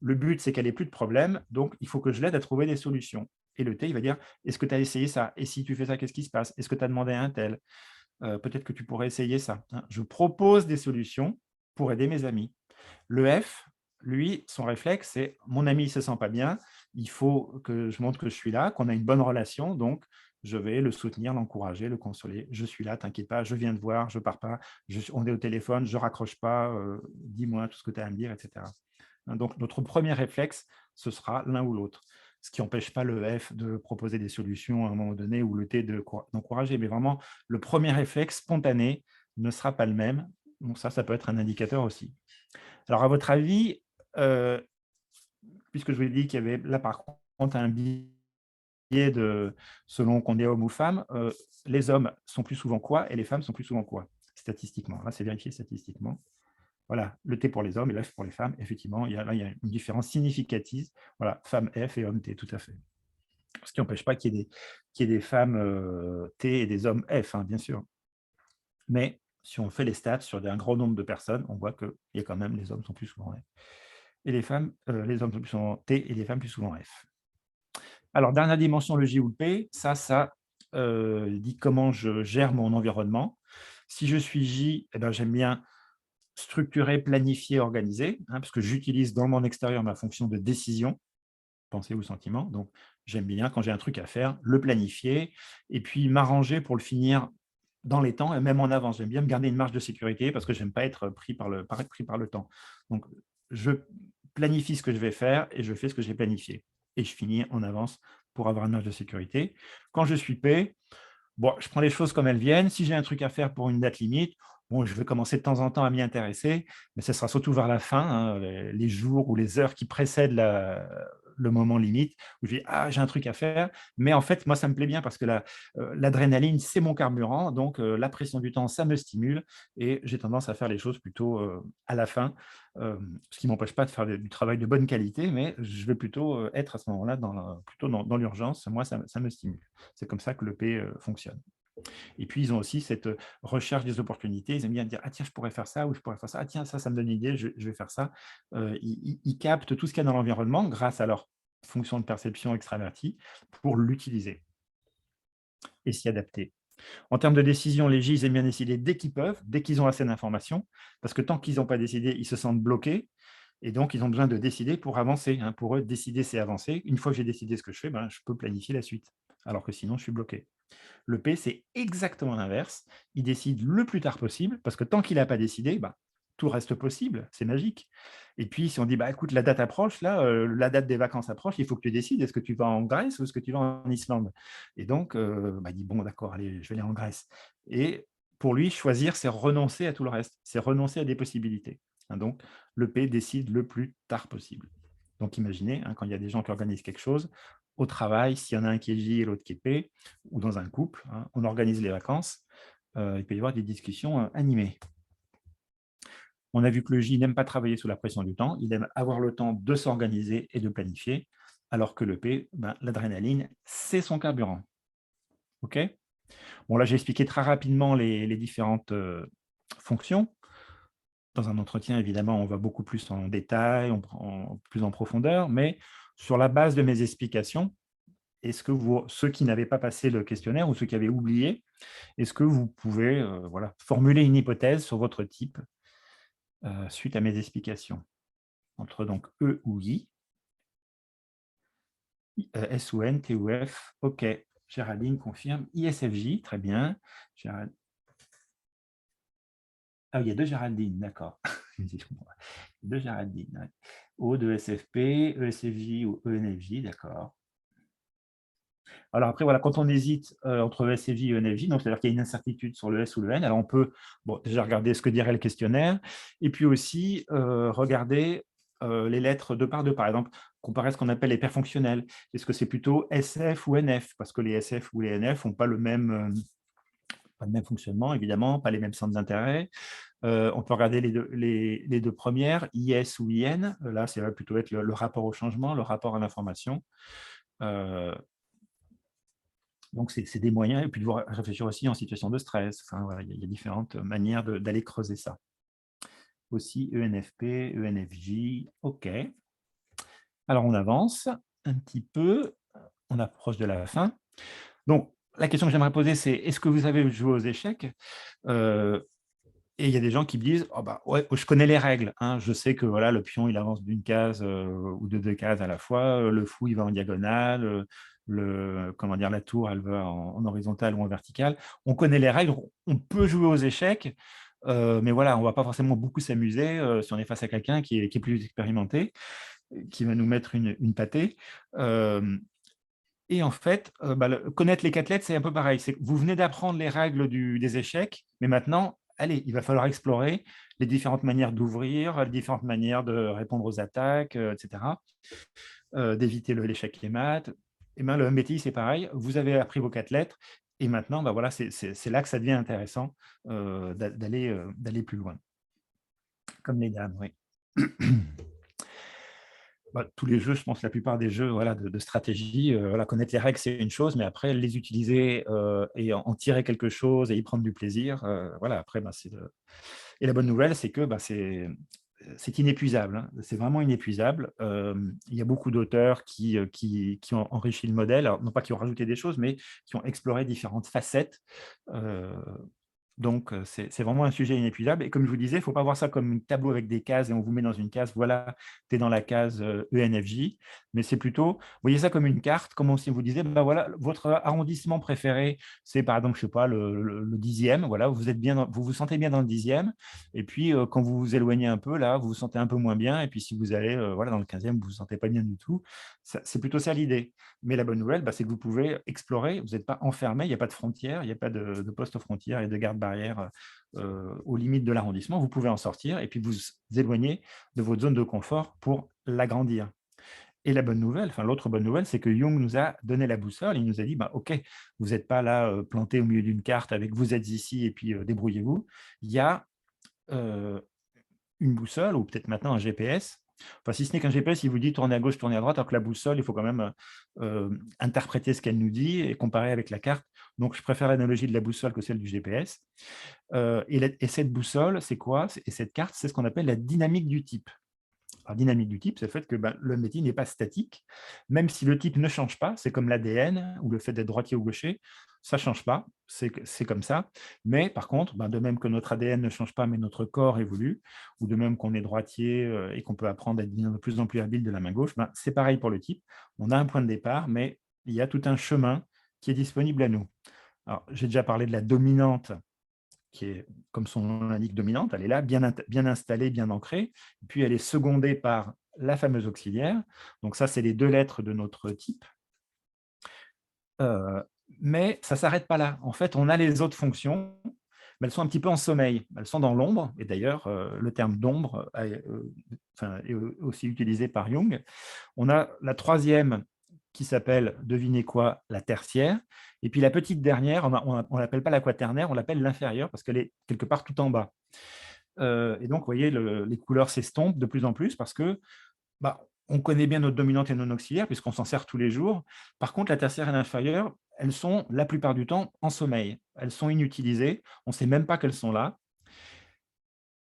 Le but, c'est qu'elle n'ait plus de problème, donc il faut que je l'aide à trouver des solutions. Et le T, il va dire, est-ce que tu as essayé ça? Et si tu fais ça, qu'est-ce qui se passe? Est-ce que tu as demandé à un tel? Peut-être que tu pourrais essayer ça, hein. Je propose des solutions pour aider mes amis. Le F, lui, son réflexe, c'est mon ami ne se sent pas bien, il faut que je montre que je suis là, qu'on a une bonne relation, donc je vais le soutenir, l'encourager, le consoler. Je suis là, t'inquiète pas, je viens te voir, je pars pas, on est au téléphone, je raccroche pas, dis-moi tout ce que tu as à me dire, etc. Donc notre premier réflexe, ce sera l'un ou l'autre. Ce qui n'empêche pas le F de proposer des solutions à un moment donné ou le T d'encourager, mais vraiment, le premier réflexe spontané ne sera pas le même. Donc ça peut être un indicateur aussi. Alors, à votre avis, puisque je vous ai dit qu'il y avait là, par contre, un biais selon qu'on est homme ou femme, les hommes sont plus souvent quoi et les femmes sont plus souvent quoi, statistiquement? Là, c'est vérifié statistiquement. Voilà, le T pour les hommes et le F pour les femmes. Effectivement, il y a une différence significative. Voilà, femme F et homme T, tout à fait. Ce qui n'empêche pas qu'il y ait des femmes T et des hommes F, hein, bien sûr. Mais si on fait les stats sur un grand nombre de personnes, on voit qu'il y a quand même, les hommes sont plus souvent F. Et les femmes, les hommes sont plus souvent T et les femmes plus souvent F. Alors, dernière dimension, le J ou le P, ça dit comment je gère mon environnement. Si je suis J, eh ben, j'aime bien structurer, planifier, organiser, hein, parce que j'utilise dans le monde extérieur ma fonction de décision, pensée ou sentiment. Donc, j'aime bien, quand j'ai un truc à faire, le planifier et puis m'arranger pour le finir dans les temps et même en avance. J'aime bien me garder une marge de sécurité parce que je n'aime pas être pris par le temps. Donc, je planifie ce que je vais faire et je fais ce que j'ai planifié. Et je finis en avance pour avoir une marge de sécurité. Quand je suis P, bon, je prends les choses comme elles viennent. Si j'ai un truc à faire pour une date limite, bon, je vais commencer de temps en temps à m'y intéresser, mais ce sera surtout vers la fin, hein, les jours ou les heures qui précèdent le moment limite, où je dis « Ah, j'ai un truc à faire ». Mais en fait, moi, ça me plaît bien parce que l'adrénaline, c'est mon carburant. Donc, la pression du temps, ça me stimule et j'ai tendance à faire les choses plutôt à la fin, ce qui ne m'empêche pas de faire du travail de bonne qualité, mais je vais plutôt être à ce moment-là plutôt dans l'urgence. Moi, ça me stimule. C'est comme ça que le P fonctionne. Et puis, ils ont aussi cette recherche des opportunités. Ils aiment bien dire « Ah tiens, je pourrais faire ça ou je pourrais faire ça. Ah tiens, ça me donne une idée, je vais faire ça. » Ils captent tout ce qu'il y a dans l'environnement grâce à leur fonction de perception extravertie pour l'utiliser et s'y adapter. En termes de décision, les J, ils aiment bien décider dès qu'ils peuvent, dès qu'ils ont assez d'informations, parce que tant qu'ils n'ont pas décidé, ils se sentent bloqués. Et donc, ils ont besoin de décider pour avancer, hein. Pour eux, décider, c'est avancer. Une fois que j'ai décidé ce que je fais, ben, je peux planifier la suite, alors que sinon, je suis bloqué. Le P, c'est exactement l'inverse. Il décide le plus tard possible, parce que tant qu'il n'a pas décidé, bah, tout reste possible, c'est magique. Et puis, si on dit, bah, écoute, la date approche, là, la date des vacances approche, il faut que tu décides, est-ce que tu vas en Grèce ou est-ce que tu vas en Islande? Et donc, bah, il dit, bon, d'accord, allez, je vais aller en Grèce. Et pour lui, choisir, c'est renoncer à tout le reste, c'est renoncer à des possibilités, hein. Donc, le P décide le plus tard possible. Donc, imaginez, hein, quand il y a des gens qui organisent quelque chose, au travail, s'il y en a un qui est J et l'autre qui est P, ou dans un couple, hein, on organise les vacances, il peut y avoir des discussions animées. On a vu que le J n'aime pas travailler sous la pression du temps, il aime avoir le temps de s'organiser et de planifier, alors que le P, ben, l'adrénaline, c'est son carburant. OK? Bon, là, j'ai expliqué très rapidement les différentes fonctions. Dans un entretien, évidemment, on va beaucoup plus en détail, on prend plus en profondeur, mais sur la base de mes explications, est-ce que ceux qui n'avaient pas passé le questionnaire ou ceux qui avaient oublié, est-ce que vous pouvez voilà, formuler une hypothèse sur votre type suite à mes explications? Entre donc E ou I, S ou N, T ou F, OK. Géraldine confirme. ISFJ, très bien. Ah, il y a deux Géraldine, d'accord. Deux Géraldine. Ouais. O de SFP, ESFJ ou ENFJ, d'accord. Alors après, voilà, quand on hésite entre ESFJ et ENFJ, donc c'est-à-dire qu'il y a une incertitude sur le S ou le N, alors on peut déjà regarder ce que dirait le questionnaire, et puis aussi regarder les lettres deux par deux, par exemple, comparer à ce qu'on appelle les paires fonctionnelles. Est-ce que c'est plutôt SF ou NF? Parce que les SF ou les NF n'ont pas le même fonctionnement, évidemment, pas les mêmes centres d'intérêt. On peut regarder les deux premières, IS ou IN. Là, ça va plutôt être le rapport au changement, le rapport à l'information. Donc, c'est des moyens, et puis de voir réfléchir aussi en situation de stress. Enfin, voilà, il y a différentes manières d'aller creuser ça. Aussi ENFP, ENFJ, OK. Alors, on avance un petit peu, on approche de la fin. Donc, la question que j'aimerais poser, c'est est-ce que vous avez joué aux échecs? Et il y a des gens qui me disent: «Oh bah, ouais, je connais les règles, hein, je sais que voilà, le pion, il avance d'une case, ou de 2 cases à la fois, le fou, il va en diagonale, comment dire? La tour, elle va en horizontale ou en verticale. On connaît les règles, on peut jouer aux échecs, mais voilà, on ne va pas forcément beaucoup s'amuser, si on est face à quelqu'un qui est plus expérimenté, qui va nous mettre une pâtée». Hem Et en fait, bah, connaître les 4 lettres, c'est un peu pareil. C'est que vous venez d'apprendre les règles des échecs, mais maintenant, allez, il va falloir explorer les différentes manières d'ouvrir, les différentes manières de répondre aux attaques, et cetera, d'éviter l'échec et mat. Et ben, le MBTI, c'est pareil. Vous avez appris vos 4 lettres et maintenant, bah, voilà, c'est là que ça devient intéressant, d'aller plus loin. Comme les dames, oui. Bah, tous les jeux, je pense, la plupart des jeux, voilà, de stratégie, voilà, connaître les règles, c'est une chose, mais après les utiliser, et en tirer quelque chose et y prendre du plaisir, voilà, après, bah, c'est le et la bonne nouvelle, c'est que, bah, c'est inépuisable, hein. C'est vraiment inépuisable. Il y a beaucoup d'auteurs qui ont enrichi le modèle. Alors, non pas qui ont rajouté des choses, mais qui ont exploré différentes facettes, heu donc, c'est vraiment un sujet inépuisable et comme je vous disais, il ne faut pas voir ça comme un tableau avec des cases et on vous met dans une case, voilà, tu es dans la case, ENFJ, mais c'est plutôt, voyez ça comme une carte, comme si on vous disait: «Bah, voilà, votre arrondissement préféré, c'est par exemple, je sais pas, le 10e, voilà, vous vous sentez bien dans le 10e et puis, quand vous vous éloignez un peu là, vous vous sentez un peu moins bien et puis si vous allez, voilà, dans le 15e, vous vous sentez pas bien du tout». C'est plutôt ça l'idée. Mais la bonne nouvelle, bah, c'est que vous pouvez explorer, vous n'êtes pas enfermé, il n'y a pas de frontières, il n'y a pas de poste aux frontières et de garde-barrière aux limites de l'arrondissement. Vous pouvez en sortir et puis vous éloigner de votre zone de confort pour l'agrandir. Et la bonne nouvelle, enfin l'autre bonne nouvelle, c'est que Jung nous a donné la boussole. Il nous a dit, bah, OK, vous n'êtes pas là planté au milieu d'une carte avec vous êtes ici et puis débrouillez-vous. Il y a euh, une boussole ou peut-être maintenant un GPS. Enfin, si ce n'est qu'un GPS, il vous dit tournez à gauche, tournez à droite, alors que la boussole, il faut quand même interpréter ce qu'elle nous dit et comparer avec la carte. Donc, je préfère l'analogie de la boussole que celle du GPS. Et cette boussole, c'est quoi? Et cette carte, c'est ce qu'on appelle la dynamique du type. Alors, dynamique du type, c'est le fait que le métier n'est pas statique, même si le type ne change pas, c'est comme l'ADN ou le fait d'être droitier ou gaucher, ça ne change pas, c'est comme ça. Mais par contre, de même que notre ADN ne change pas, mais notre corps évolue, ou de même qu'on est droitier et qu'on peut apprendre à devenir de plus en plus habile de la main gauche, c'est pareil pour le type. On a un point de départ, mais il y a tout un chemin qui est disponible à nous. Alors, j'ai déjà parlé de la dominante qui est, comme son nom l'indique, dominante, elle est là, bien installée, bien ancrée. Puis elle est secondée par la fameuse auxiliaire. Donc ça, c'est les deux lettres de notre type. Mais ça ne s'arrête pas là. En fait, on a les autres fonctions, mais elles sont un petit peu en sommeil. Elles sont dans l'ombre. Et d'ailleurs, le terme d'ombre est aussi utilisé par Jung. On a la troisième qui s'appelle, devinez quoi, la tertiaire. Et puis la petite dernière, on ne l'appelle pas la quaternaire, on l'appelle l'inférieure parce qu'elle est quelque part tout en bas. Et donc, vous voyez, les couleurs s'estompent de plus en plus parce que on connaît bien notre dominante et non auxiliaire puisqu'on s'en sert tous les jours. Par contre, la tertiaire et l'inférieure, elles sont la plupart du temps en sommeil. Elles sont inutilisées, on ne sait même pas qu'elles sont là.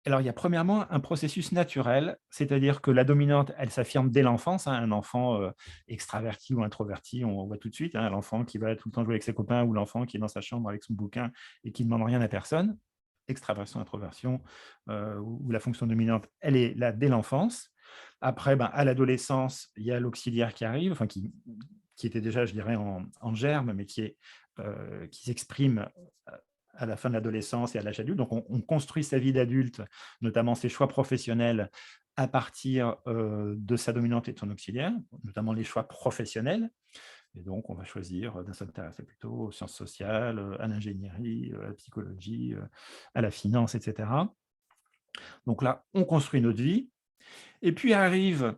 Alors, il y a premièrement un processus naturel, c'est-à-dire que la dominante, elle s'affirme dès l'enfance. Un enfant extraverti ou introverti, on voit tout de suite, l'enfant qui va tout le temps jouer avec ses copains ou l'enfant qui est dans sa chambre avec son bouquin et qui ne demande rien à personne. Extraversion, introversion, ou la fonction dominante, elle est là dès l'enfance. Après, à l'adolescence, il y a l'auxiliaire qui arrive, enfin qui était déjà, je dirais, en germe, mais qui s'exprime à la fin de l'adolescence et à l'âge adulte. Donc, on construit sa vie d'adulte, notamment ses choix professionnels, à partir de sa dominante et de son auxiliaire, notamment les choix professionnels. Et donc, on va choisir de s'intéresser plutôt aux sciences sociales, à l'ingénierie, à la psychologie, à la finance, etc. Donc là, on construit notre vie. Et puis arrive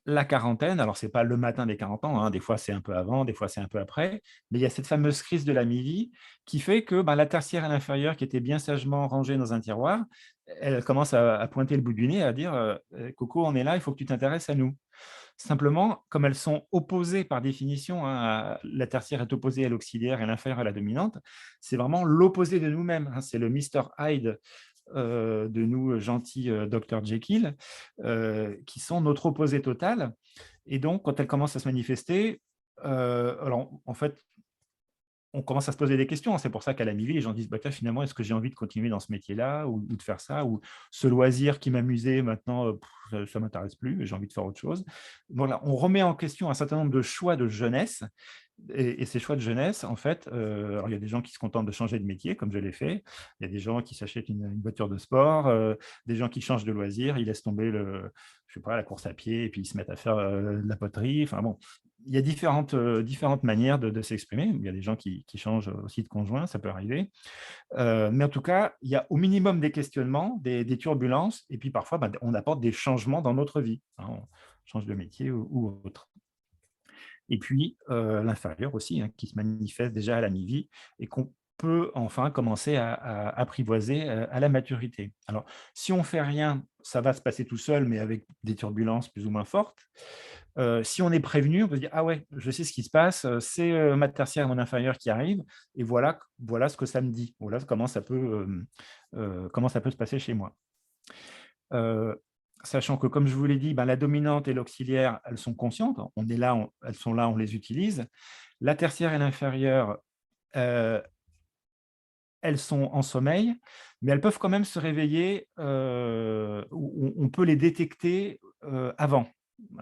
la quarantaine, alors ce n'est pas le matin des 40 ans, hein, des fois c'est un peu avant, des fois c'est un peu après, mais il y a cette fameuse crise de la mi-vie qui fait que la tertiaire et l'inférieure qui étaient bien sagement rangées dans un tiroir, elle commence à pointer le bout du nez, à dire Coco, on est là, il faut que tu t'intéresses à nous. Simplement, comme elles sont opposées par définition, hein, la tertiaire est opposée à l'auxiliaire et l'inférieure à la dominante, c'est vraiment l'opposé de nous-mêmes, hein, c'est le Mr. Hyde de nous, gentils Dr. Jekyll, qui sont notre opposé total. Et donc, quand elles commencent à se manifester, alors en fait, on commence à se poser des questions. C'est pour ça qu'à la mi-vie, les gens disent bah, finalement, est-ce que j'ai envie de continuer dans ce métier-là ou de faire ça, ou ce loisir qui m'amusait, maintenant, ça ne m'intéresse plus, j'ai envie de faire autre chose. Voilà, on remet en question un certain nombre de choix de jeunesse. Et ces choix de jeunesse, en fait, alors il y a des gens qui se contentent de changer de métier, comme je l'ai fait. Il y a des gens qui s'achètent une voiture de sport, des gens qui changent de loisir, ils laissent tomber je sais pas, la course à pied et puis ils se mettent à faire de la poterie. Enfin bon, il y a différentes manières de s'exprimer. Il y a des gens qui changent aussi de conjoint, ça peut arriver. Mais en tout cas, il y a au minimum des questionnements, des turbulences, et puis parfois, on apporte des changements dans notre vie, hein. On change de métier ou autre. Et puis, l'inférieur aussi, hein, qui se manifeste déjà à la mi-vie et qu'on peut enfin commencer à apprivoiser à la maturité. Alors, si on ne fait rien, ça va se passer tout seul, mais avec des turbulences plus ou moins fortes. Si on est prévenu, on peut se dire: «Ah ouais, je sais ce qui se passe, c'est, ma tertiaire et mon inférieur qui arrivent et voilà ce que ça me dit. Voilà comment ça peut se passer chez moi». Heu, Sachant que, comme je vous l'ai dit, la dominante et l'auxiliaire, elles sont conscientes. On est là, elles sont là, on les utilise. La tertiaire et l'inférieure, heu, elles sont en sommeil, mais elles peuvent quand même se réveiller, on peut les détecter, avant,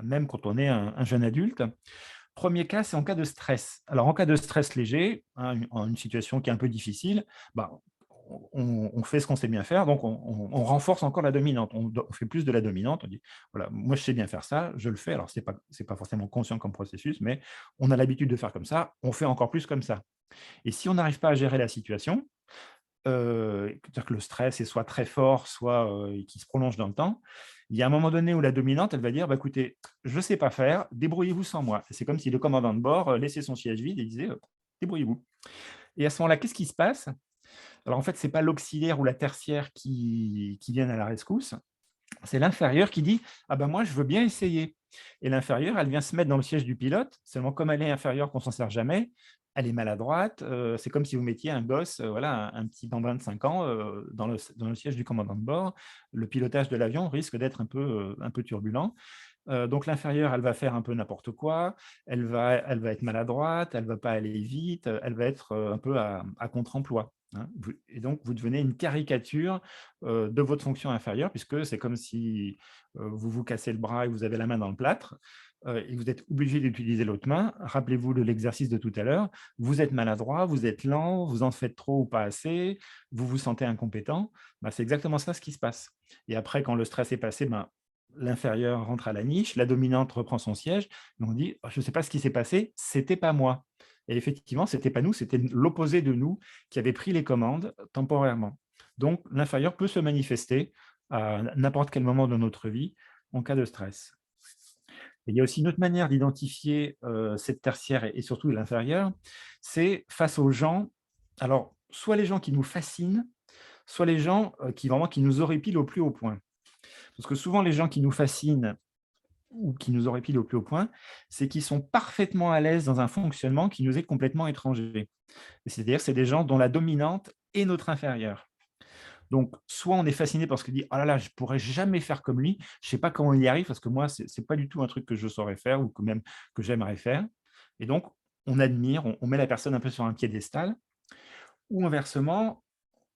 même quand on est un jeune adulte. Premier cas, c'est en cas de stress. Alors, en cas de stress léger, hein, une situation qui est un peu difficile, bah, on fait ce qu'on sait bien faire, donc on renforce encore la dominante. On fait plus de la dominante. On dit, voilà, moi je sais bien faire ça, je le fais. Alors, c'est pas forcément conscient comme processus, mais on a l'habitude de faire comme ça, on fait encore plus comme ça. Et si on n'arrive pas à gérer la situation, c'est-à-dire que le stress est soit très fort, soit qui se prolonge dans le temps. Il y a un moment donné où la dominante, elle va dire bah, écoutez, je ne sais pas faire, débrouillez-vous sans moi. C'est comme si le commandant de bord laissait son siège vide et disait débrouillez-vous. Et à ce moment-là, qu'est-ce qui se passe? Alors en fait, ce n'est pas l'auxiliaire ou la tertiaire qui viennent à la rescousse, c'est l'inférieur qui dit ah ben moi, je veux bien essayer. Et l'inférieure, elle vient se mettre dans le siège du pilote, seulement comme elle est inférieure, qu'on ne s'en sert jamais, elle est maladroite. C'est comme si vous mettiez un gosse, voilà, un petit bambin de 5 ans, dans le siège du commandant de bord. Le pilotage de l'avion risque d'être un peu turbulent. Donc l'inférieure, elle va faire un peu n'importe quoi, elle va être maladroite, elle ne va pas aller vite, elle va être un peu à contre-emploi, hein. Et donc, vous devenez une caricature de votre fonction inférieure, puisque c'est comme si vous vous cassez le bras et vous avez la main dans le plâtre, et vous êtes obligé d'utiliser l'autre main. Rappelez-vous de l'exercice de tout à l'heure, vous êtes maladroit, vous êtes lent, vous en faites trop ou pas assez, vous vous sentez incompétent. C'est exactement ça ce qui se passe. Et après, quand le stress est passé, l'inférieur rentre à la niche, la dominante reprend son siège, et on dit «Oh, je ne sais pas ce qui s'est passé, c'était pas moi». Et effectivement, c'était pas nous, c'était l'opposé de nous qui avait pris les commandes temporairement. Donc, l'inférieur peut se manifester à n'importe quel moment de notre vie en cas de stress. Et il y a aussi une autre manière d'identifier cette tertiaire et surtout l'inférieur, c'est face aux gens. Alors, soit les gens qui nous fascinent, soit les gens qui nous horripilent au plus haut point. Parce que souvent, les gens qui nous fascinent ou qui nous horripilent au plus haut point, c'est qu'ils sont parfaitement à l'aise dans un fonctionnement qui nous est complètement étranger. C'est-à-dire, c'est des gens dont la dominante est notre inférieure. Donc, soit on est fasciné parce qu'il dit oh là là, je ne pourrais jamais faire comme lui, je ne sais pas comment il y arrive parce que moi, ce n'est pas du tout un truc que je saurais faire ou que même que j'aimerais faire. Et donc, on admire, on met la personne un peu sur un piédestal. Ou inversement,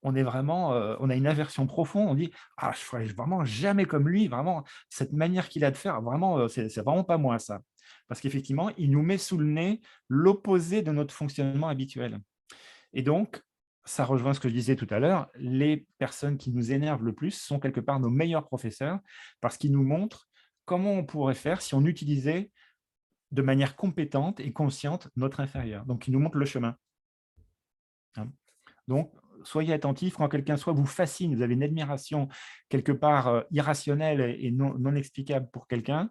on a une aversion profonde, on dit: «Ah, je ferais vraiment jamais comme lui, vraiment cette manière qu'il a de faire, vraiment, c'est vraiment pas moi ça». Parce qu'effectivement, il nous met sous le nez l'opposé de notre fonctionnement habituel. Et donc, ça rejoint ce que je disais tout à l'heure, les personnes qui nous énervent le plus sont quelque part nos meilleurs professeurs, parce qu'ils nous montrent comment on pourrait faire si on utilisait de manière compétente et consciente notre inférieur. Donc ils nous montrent le chemin, hein. Donc soyez attentifs quand quelqu'un soit vous fascine, vous avez une admiration quelque part irrationnelle et non explicable pour quelqu'un,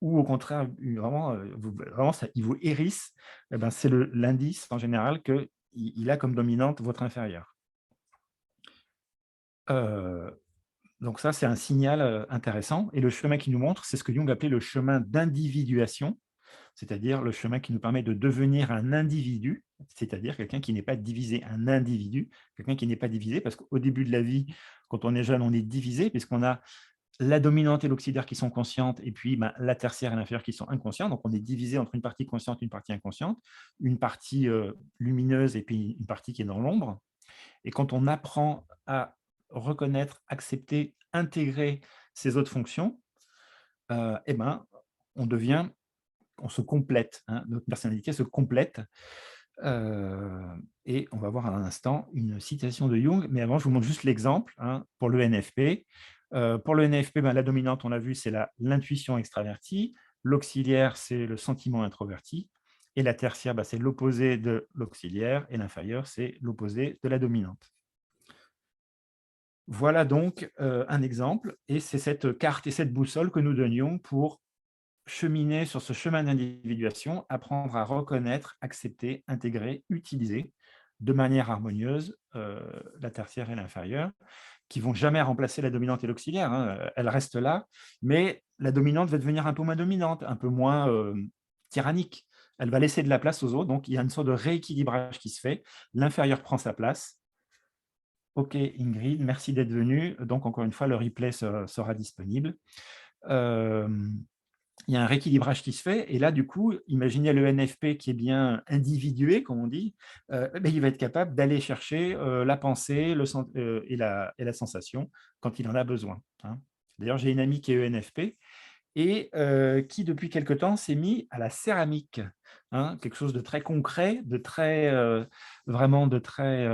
ou au contraire, vraiment, vraiment ça, il vous hérisse, eh ben, c'est l'indice en général qu'il a comme dominante votre inférieur. Euh, donc ça, c'est un signal intéressant. Et le chemin qui nous montre, c'est ce que Jung appelait le chemin d'individuation, c'est-à-dire le chemin qui nous permet de devenir un individu, c'est-à-dire quelqu'un qui n'est pas divisé, un individu, quelqu'un qui n'est pas divisé, parce qu'au début de la vie, quand on est jeune, on est divisé, puisqu'on a la dominante et l'auxiliaire qui sont conscientes, et puis la tertiaire et l'inférieure qui sont inconscientes. Donc, on est divisé entre une partie consciente et une partie inconsciente, une partie lumineuse et puis une partie qui est dans l'ombre. Et quand on apprend à reconnaître, accepter, intégrer ces autres fonctions, eh ben, on se complète, hein, notre personnalité se complète. Et on va voir à l'instant une citation de Jung, mais avant, je vous montre juste l'exemple pour le NFP. Pour le NFP, la dominante, on l'a vu, c'est l'intuition extravertie. L'auxiliaire, c'est le sentiment introverti. Et la tertiaire, c'est l'opposé de l'auxiliaire. Et l'inférieur, c'est l'opposé de la dominante. Voilà donc un exemple. Et c'est cette carte et cette boussole que nous donnions pour cheminer sur ce chemin d'individuation, apprendre à reconnaître, accepter, intégrer, utiliser de manière harmonieuse la tertiaire et l'inférieure, qui ne vont jamais remplacer la dominante et l'auxiliaire. Elles restent là, mais la dominante va devenir un peu moins dominante, un peu moins tyrannique. Elle va laisser de la place aux autres, donc il y a une sorte de rééquilibrage qui se fait. L'inférieur prend sa place. Ok Ingrid, merci d'être venue. Donc encore une fois, le replay sera disponible. Il y a un rééquilibrage qui se fait. Et là, du coup, imaginez le NFP qui est bien individué, comme on dit, il va être capable d'aller chercher la pensée et la sensation quand il en a besoin. D'ailleurs, j'ai une amie qui est ENFP et qui, depuis quelque temps, s'est mis à la céramique. Quelque chose de très concret, de très, vraiment de très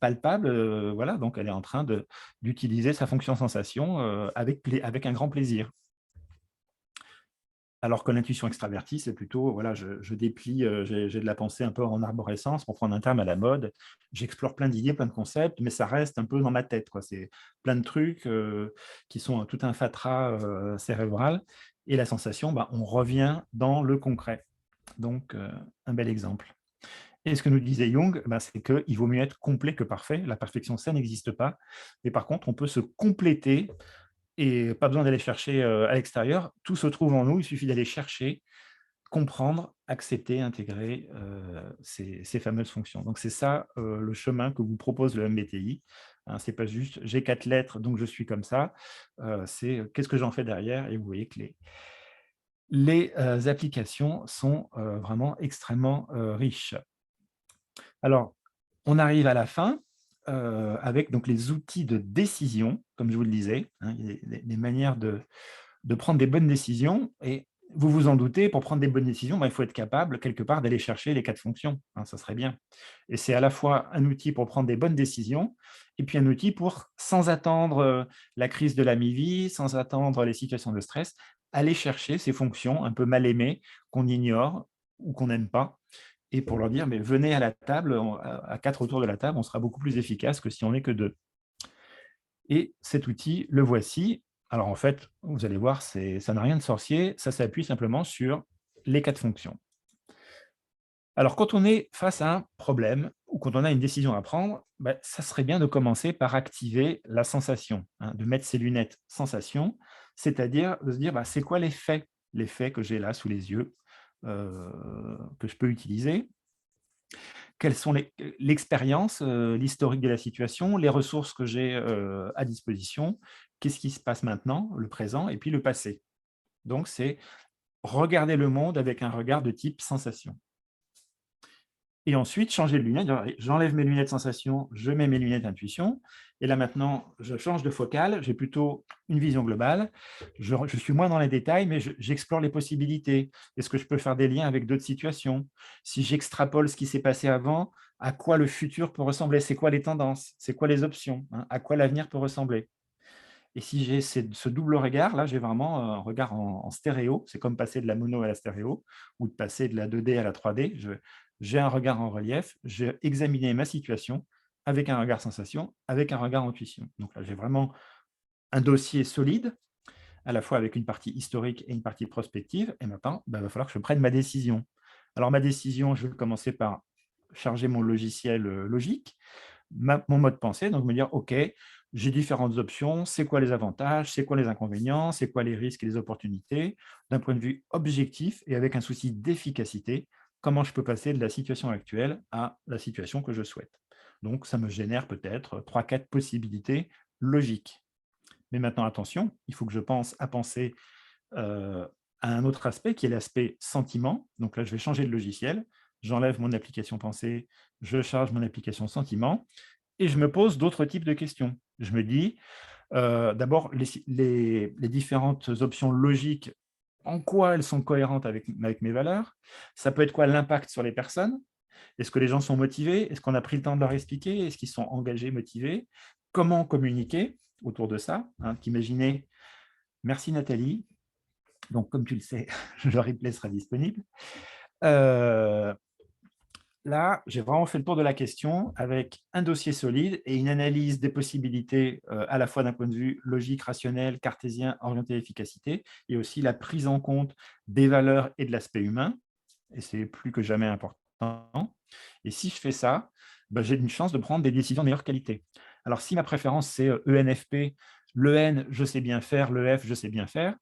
palpable. Voilà, donc elle est en train d'utiliser sa fonction sensation avec un grand plaisir. Alors que l'intuition extravertie, c'est plutôt, voilà, je déplie, j'ai de la pensée un peu en arborescence, pour prendre un terme à la mode. J'explore plein d'idées, plein de concepts, mais ça reste un peu dans ma tête. C'est plein de trucs qui sont tout un fatras cérébral. Et la sensation, on revient dans le concret. Donc, un bel exemple. Et ce que nous disait Jung, c'est qu'il vaut mieux être complet que parfait. La perfection, ça n'existe pas. Mais par contre, on peut se compléter et pas besoin d'aller chercher à l'extérieur. Tout se trouve en nous. Il suffit d'aller chercher, comprendre, accepter, intégrer ces fameuses fonctions. Donc, c'est ça le chemin que vous propose le MBTI. Ce n'est pas juste « j'ai 4 lettres, donc je suis comme ça ». C'est qu'est-ce que j'en fais derrière. Et vous voyez que les applications sont vraiment extrêmement riches. Alors, on arrive à la fin avec donc les outils de décision, comme je vous le disais. Il y a des manières de prendre des bonnes décisions. Et vous vous en doutez, pour prendre des bonnes décisions, il faut être capable, quelque part, d'aller chercher les 4 fonctions. Ça serait bien. Et c'est à la fois un outil pour prendre des bonnes décisions, et puis un outil pour, sans attendre la crise de la mi-vie, sans attendre les situations de stress, aller chercher ces fonctions un peu mal aimées, qu'on ignore ou qu'on n'aime pas, et pour leur dire, mais venez à la table, à 4 autour de la table, on sera beaucoup plus efficace que si on n'est que 2. Et cet outil, le voici. Alors en fait, vous allez voir, ça n'a rien de sorcier, ça s'appuie simplement sur les 4 fonctions. Alors quand on est face à un problème ou quand on a une décision à prendre, ça serait bien de commencer par activer la sensation, de mettre ses lunettes sensation, c'est-à-dire de se dire, c'est quoi les faits que j'ai là sous les yeux, que je peux utiliser. Quelles sont l'expérience, l'historique de la situation, les ressources que j'ai à disposition, qu'est-ce qui se passe maintenant, le présent, et puis le passé. Donc, c'est regarder le monde avec un regard de type sensation. Et ensuite, changer de lunettes. J'enlève mes lunettes sensation, je mets mes lunettes intuition. Et là, maintenant, je change de focale. J'ai plutôt une vision globale. Je suis moins dans les détails, mais j'explore les possibilités. Est-ce que je peux faire des liens avec d'autres situations? Si j'extrapole ce qui s'est passé avant, à quoi le futur peut ressembler? C'est quoi les tendances? C'est quoi les options? À quoi l'avenir peut ressembler? Et si j'ai ce double regard, là, j'ai vraiment un regard en stéréo. C'est comme passer de la mono à la stéréo ou de passer de la 2D à la 3D. J'ai un regard en relief, j'ai examiné ma situation avec un regard sensation, avec un regard intuition. Donc là, j'ai vraiment un dossier solide, à la fois avec une partie historique et une partie prospective. Et maintenant, il va falloir que je prenne ma décision. Alors, ma décision, je vais commencer par charger mon logiciel logique, mon mode pensée, donc me dire, OK, j'ai différentes options, c'est quoi les avantages, c'est quoi les inconvénients, c'est quoi les risques et les opportunités, d'un point de vue objectif et avec un souci d'efficacité, comment je peux passer de la situation actuelle à la situation que je souhaite. Donc, ça me génère peut-être 3-4 possibilités logiques. Mais maintenant, attention, il faut que je pense à penser à un autre aspect qui est l'aspect sentiment. Donc là, je vais changer de logiciel, j'enlève mon application pensée, je charge mon application sentiment et je me pose d'autres types de questions. Je me dis, d'abord, les différentes options logiques, en quoi elles sont cohérentes avec mes valeurs? Ça peut être quoi l'impact sur les personnes? Est-ce que les gens sont motivés? Est-ce qu'on a pris le temps de leur expliquer? Est-ce qu'ils sont engagés, motivés? Comment communiquer autour de ça, hein? Imaginez, merci Nathalie. Donc, comme tu le sais, le replay sera disponible. Euh, Là, j'ai vraiment fait le tour de la question avec un dossier solide et une analyse des possibilités à la fois d'un point de vue logique, rationnel, cartésien, orienté efficacité, et aussi la prise en compte des valeurs et de l'aspect humain. Et c'est plus que jamais important. Et si je fais ça, ben, j'ai une chance de prendre des décisions de meilleure qualité. Alors, si ma préférence, c'est ENFP, le N, je sais bien faire, le F, je sais bien faire.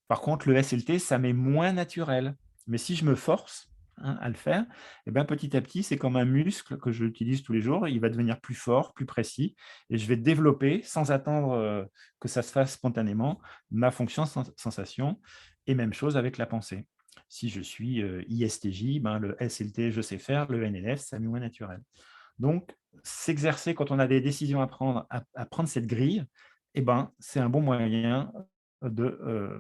Par contre, le SLT, ça m'est moins naturel. Mais si je me force, hein, à le faire, eh bien, petit à petit, c'est comme un muscle que j'utilise tous les jours. Il va devenir plus fort, plus précis, et je vais développer, sans attendre que ça se fasse spontanément, ma fonction sensation. Et même chose avec la pensée. Si je suis ISTJ, ben, le SLT, je sais faire, le NNF, ça m'est moins naturel. Donc, s'exercer quand on a des décisions à prendre, à prendre cette grille, eh ben, c'est un bon moyen de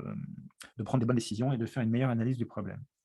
prendre des bonnes décisions et de faire une meilleure analyse du problème.